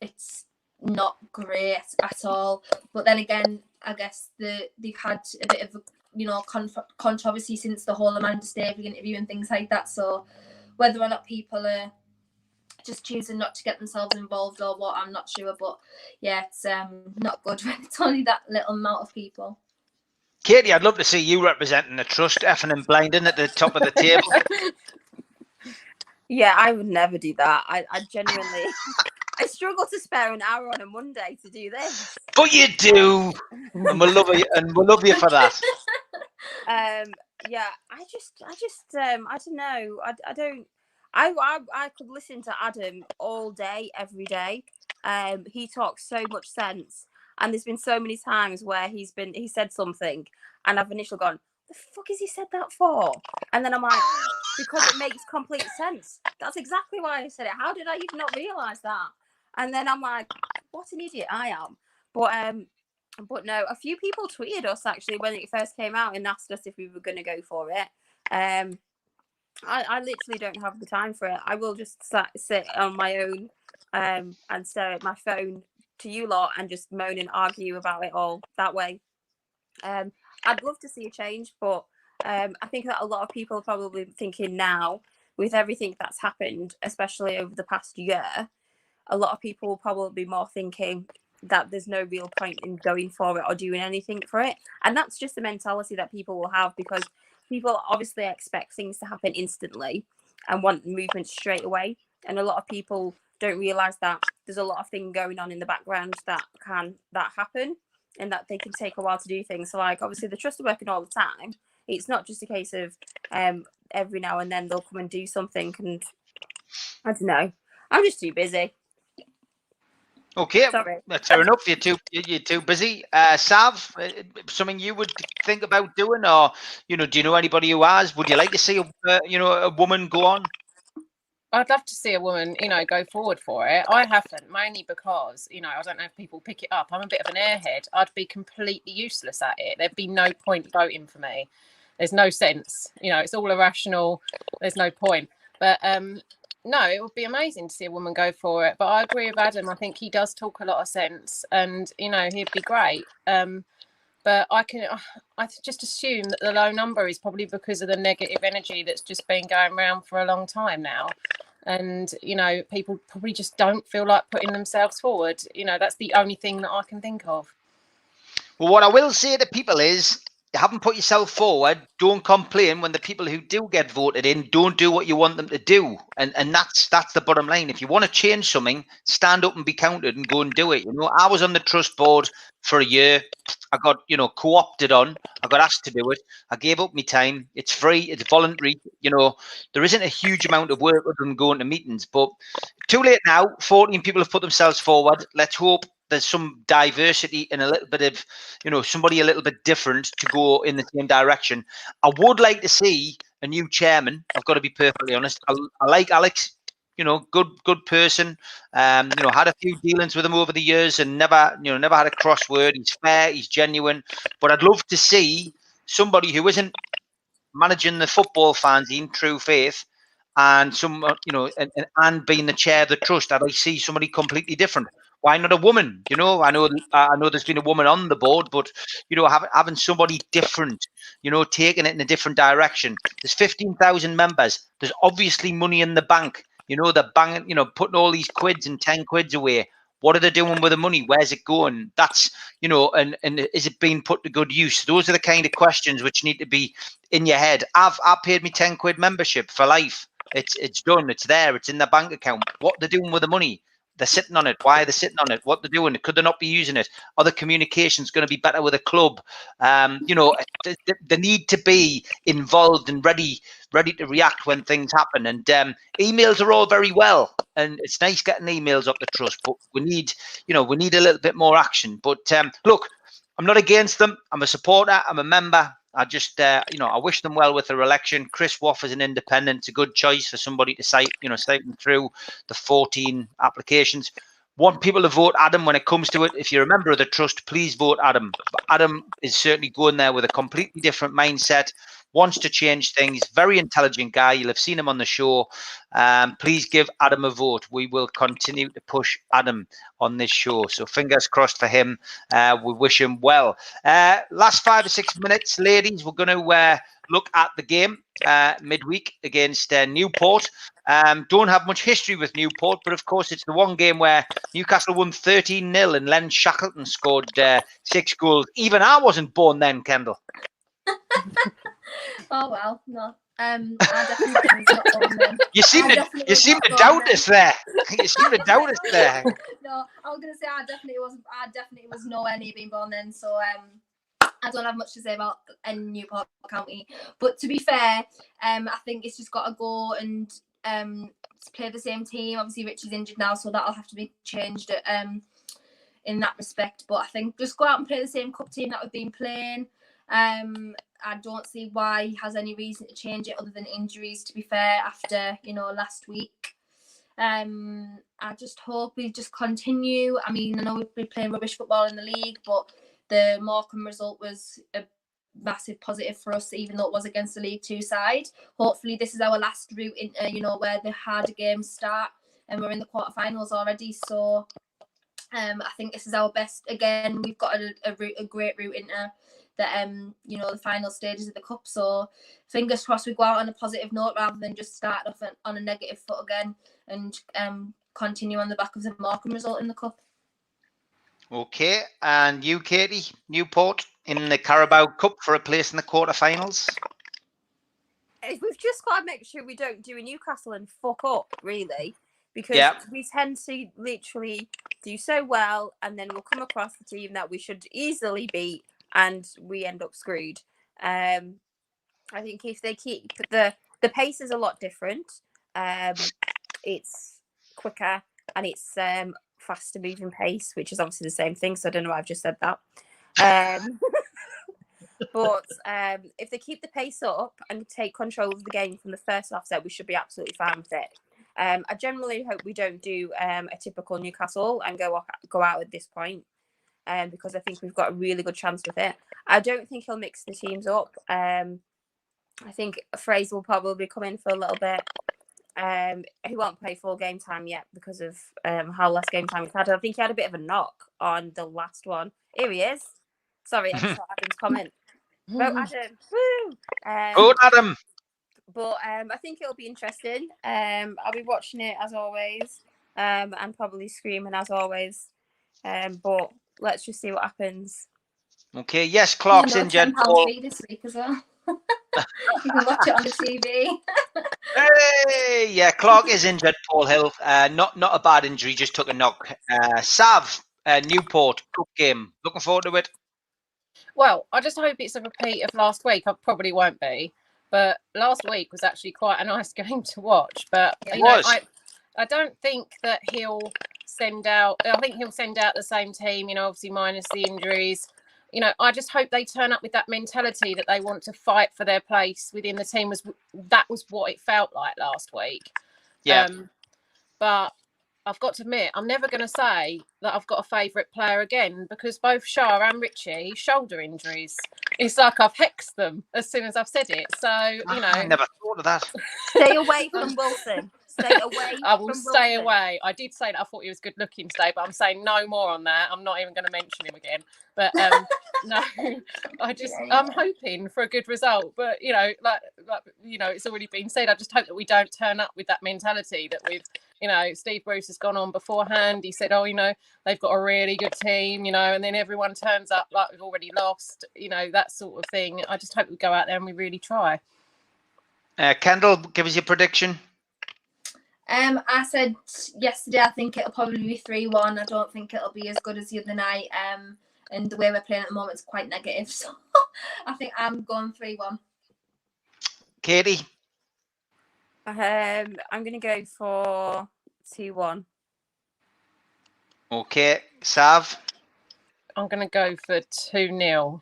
it's not great at all. But then again, I guess they've had a bit of controversy since the whole Amanda Staveley interview and things like that. So whether or not people are just choosing not to get themselves involved or what, I'm not sure. But yeah, it's not good when it's only that little amount of people. Katie, I'd love to see you representing the trust, effing and blinding at the top of the table. Yeah, I would never do that. I genuinely, I struggle to spare an hour on a Monday to do this. But you do, and we'll love you, for that. Yeah, I don't know. I don't. I could listen to Adam all day, every day. He talks so much sense, and there's been so many times where he said something, and I've initially gone, the fuck has he said that for? And then I'm like, because it makes complete sense. That's exactly why I said it. How did I even not realise that? And then I'm like, what an idiot I am. But no, a few people tweeted us actually when it first came out and asked us if we were going to go for it. I literally don't have the time for it. I will just sit on my own and stare at my phone to you lot and just moan and argue about it all that way. I'd love to see a change, but I think that a lot of people are probably thinking now, with everything that's happened, especially over the past year, a lot of people will probably be more thinking that there's no real point in going for it or doing anything for it. And that's just the mentality that people will have, because people obviously expect things to happen instantly and want movement straight away. And a lot of people don't realise that there's a lot of things going on in the background that happen and that they can take a while to do things. So like, obviously the trust are working all the time. It's not just a case of every now and then they'll come and do something. And I don't know. I'm just too busy. Okay, Sorry. that's fair enough. You're too busy. Sav, something you would think about doing, or do you know anybody who has? Would you like to see a woman go on? I'd love to see a woman, go forward for it. I haven't, mainly because, I don't know if people pick it up. I'm a bit of an airhead. I'd be completely useless at it. There'd be no point voting for me. There's no sense. It's all irrational. There's no point. But no, it would be amazing to see a woman go for it. But I agree with Adam. I think he does talk a lot of sense, and he'd be great. But I just assume that the low number is probably because of the negative energy that's just been going around for a long time now. And, people probably just don't feel like putting themselves forward. That's the only thing that I can think of. Well, what I will say to people is, you haven't put yourself forward. Don't complain when the people who do get voted in don't do what you want them to do. And that's the bottom line. If you want to change something, stand up and be counted and go and do it. I was on the trust board for a year. I got, co-opted on. I got asked to do it. I gave up my time. It's free. It's voluntary. There isn't a huge amount of work other than going to meetings. But too late now. 14 people have put themselves forward. Let's hope there's some diversity and a little bit of, somebody a little bit different to go in the same direction. I would like to see a new chairman. I've got to be perfectly honest. I like Alex, good person. Had a few dealings with him over the years and never had a crossword. He's fair, he's genuine. But I'd love to see somebody who isn't managing the football fanzine, True Faith, and and being the chair of the trust. I'd like to see somebody completely different. Why not a woman? I know there's been a woman on the board, but having somebody different, taking it in a different direction. There's 15,000 members. There's obviously money in the bank. They're banging, putting all these quids and 10 quids away. What are they doing with the money? Where's it going? That's, and is it being put to good use? Those are the kind of questions which need to be in your head. I paid me 10 quid membership for life. It's done. It's there. It's in the bank account. What they're doing with the money? They're sitting on it. Why are they sitting on it? What they're doing? Could they not be using it? Are the communications going to be better with a club? They need to be involved and ready to react when things happen. And emails are all very well, and it's nice getting emails up the trust, but we need a little bit more action. But look, I'm not against them. I'm a supporter. I'm a member. I just, I wish them well with their election. Chris Woff is an independent. It's a good choice for somebody to cite them through the 14 applications. Want people to vote Adam when it comes to it. If you're a member of the trust, please vote Adam. But Adam is certainly going there with a completely different mindset, wants to change things, very intelligent guy. You'll have seen him on the show. Please give Adam a vote. We will continue to push Adam on this show. So fingers crossed for him. We wish him well. Last 5 or 6 minutes, ladies, we're going to look at the game midweek against Newport. Don't have much history with Newport, but of course it's the one game where Newcastle won 13-0 and Len Shackleton scored 6 goals. Even I wasn't born then, Kendall. Oh well, no. I definitely was not born then. You seem to doubt us there. You seem to doubt us there. No, I was gonna say I definitely was nowhere near being born then. So I don't have much to say about Newport County. But to be fair, I think it's just got to go and play the same team. Obviously, Richie's injured now, so that'll have to be changed in that respect. But I think just go out and play the same cup team that we've been playing. I don't see why he has any reason to change it other than injuries, to be fair, after, last week. I just hope we just continue. I mean, I know we've been playing rubbish football in the league, but the Morecambe result was a massive positive for us, even though it was against the League Two side. Hopefully this is our last route into, where the harder games start, and we're in the quarterfinals already. So I think this is our best. Again, we've got a great route into the final stages of the cup. So fingers crossed we go out on a positive note rather than just start off on a negative foot again, and continue on the back of the Morecambe result in the cup. Okay, and you, Katie, Newport in the Carabao Cup for a place in the quarterfinals? We've just got to make sure we don't do a Newcastle and fuck up, really, because we tend to literally do so well, and then we'll come across the team that we should easily beat, and we end up screwed. I think if they keep the pace is a lot different. It's quicker and it's faster moving pace, which is obviously the same thing. So I don't know why I've just said that. But if they keep the pace up and take control of the game from the first offset, we should be absolutely fine with it. I generally hope we don't do a typical Newcastle and go out at this point, because I think we've got a really good chance with it. I don't think he'll mix the teams up. I think Fraser will probably come in for a little bit. He won't play full game time yet because of how less game time he's had. I think he had a bit of a knock on the last one. Here he is. Sorry, I just saw Adam's comment. Vote Adam. Woo! Vote Adam. But I think it'll be interesting. I'll be watching it as always, and probably screaming as always. But let's just see what happens. Okay. Yes, Clark's injured. Paul this week as well. You can watch it on the TV. Hey, yeah, Clark is injured. Paul Hill, not a bad injury, just took a knock. Sav, Newport cup game. Looking forward to it. Well, I just hope it's a repeat of last week. I probably won't be, but last week was actually quite a nice game to watch. But I don't think that he'll send out. I think he'll send out the same team. Obviously minus the injuries. I just hope they turn up with that mentality that they want to fight for their place within the team. That was what it felt like last week. Yeah. But I've got to admit, I'm never going to say that I've got a favourite player again, because both Shah and Richie shoulder injuries. It's like I've hexed them as soon as I've said it. So, I never thought of that. Stay away from Wilson. Stay away. I will stay away. I did say that I thought he was good looking today, but I'm saying no more on that. I'm not even going to mention him again. But no, I'm hoping for a good result. But it's already been said. I just hope that we don't turn up with that mentality that we've. Steve Bruce has gone on beforehand. He said, they've got a really good team, and then everyone turns up like we've already lost, that sort of thing. I just hope we go out there and we really try. Kendall, give us your prediction. I said yesterday, I think it'll probably be 3-1. I don't think it'll be as good as the other night. And the way we're playing at the moment is quite negative. So I think I'm going 3-1. Katie? I'm going to go for 2-1. Okay. Sav? I'm going to go for 2-0.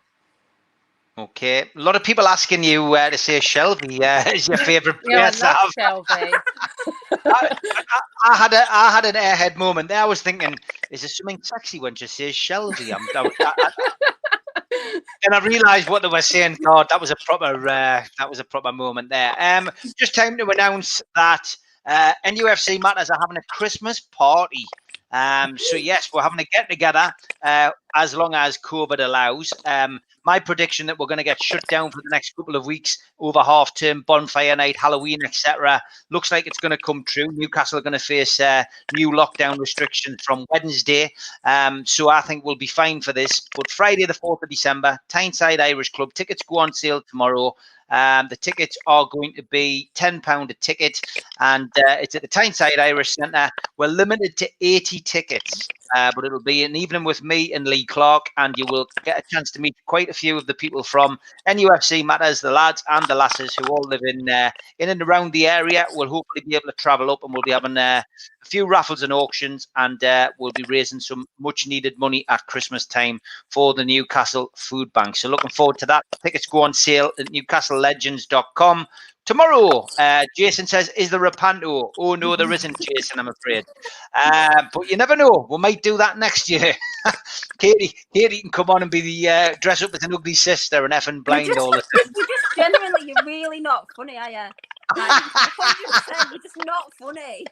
Okay. A lot of people asking you to say Shelby is your favourite player, Sav. Shelby. I had an airhead moment there. I was thinking, is there something sexy when she says Shelby? And I realised what they were saying. God, that was a proper moment there. Just time to announce that NUFC Matters are having a Christmas party. So yes, we're having a get together as long as COVID allows. My prediction that we're going to get shut down for the next couple of weeks over half term, bonfire night, Halloween, etc. Looks like it's going to come true. Newcastle are going to face new lockdown restrictions from Wednesday. So I think we'll be fine for this. But Friday the 4th of December, Tyneside Irish Club, tickets go on sale tomorrow. The tickets are going to be £10 a ticket, and it's at the Tyneside Irish Centre. We're limited to 80 tickets, but it'll be an evening with me and Lee Clark, and you will get a chance to meet quite a few of the people from NUFC Matters, the lads and the lasses who all live in and around the area. We'll hopefully be able to travel up, and we'll be having a few raffles and auctions, and we'll be raising some much needed money at Christmas time for the Newcastle Food Bank. So looking forward to that. Tickets go on sale at newcastlelegends.com tomorrow. Jason says, is there a panto? Oh no, there isn't, Jason, I'm afraid. But you never know, we might do that next year. Katie can come on and be the dress up as an ugly sister and effing blind all the time. You're just genuinely, you're really not funny, are you? Like, 100%, you're just not funny.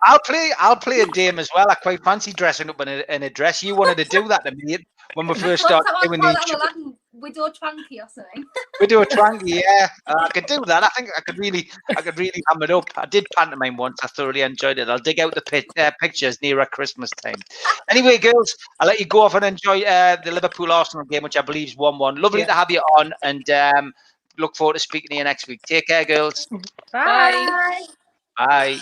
I'll play a dame as well. I quite fancy dressing up in a dress. You wanted to do that to me when we first started doing these. Widow Twanky or something. Widow Twanky, yeah. I could do that. I think I could really ham it up. I did pantomime once. I thoroughly enjoyed it. I'll dig out the pictures nearer Christmas time. Anyway, girls, I'll let you go off and enjoy the Liverpool-Arsenal game, which I believe is 1-1. Lovely to have you on, and look forward to speaking to you next week. Take care, girls. Bye. Bye.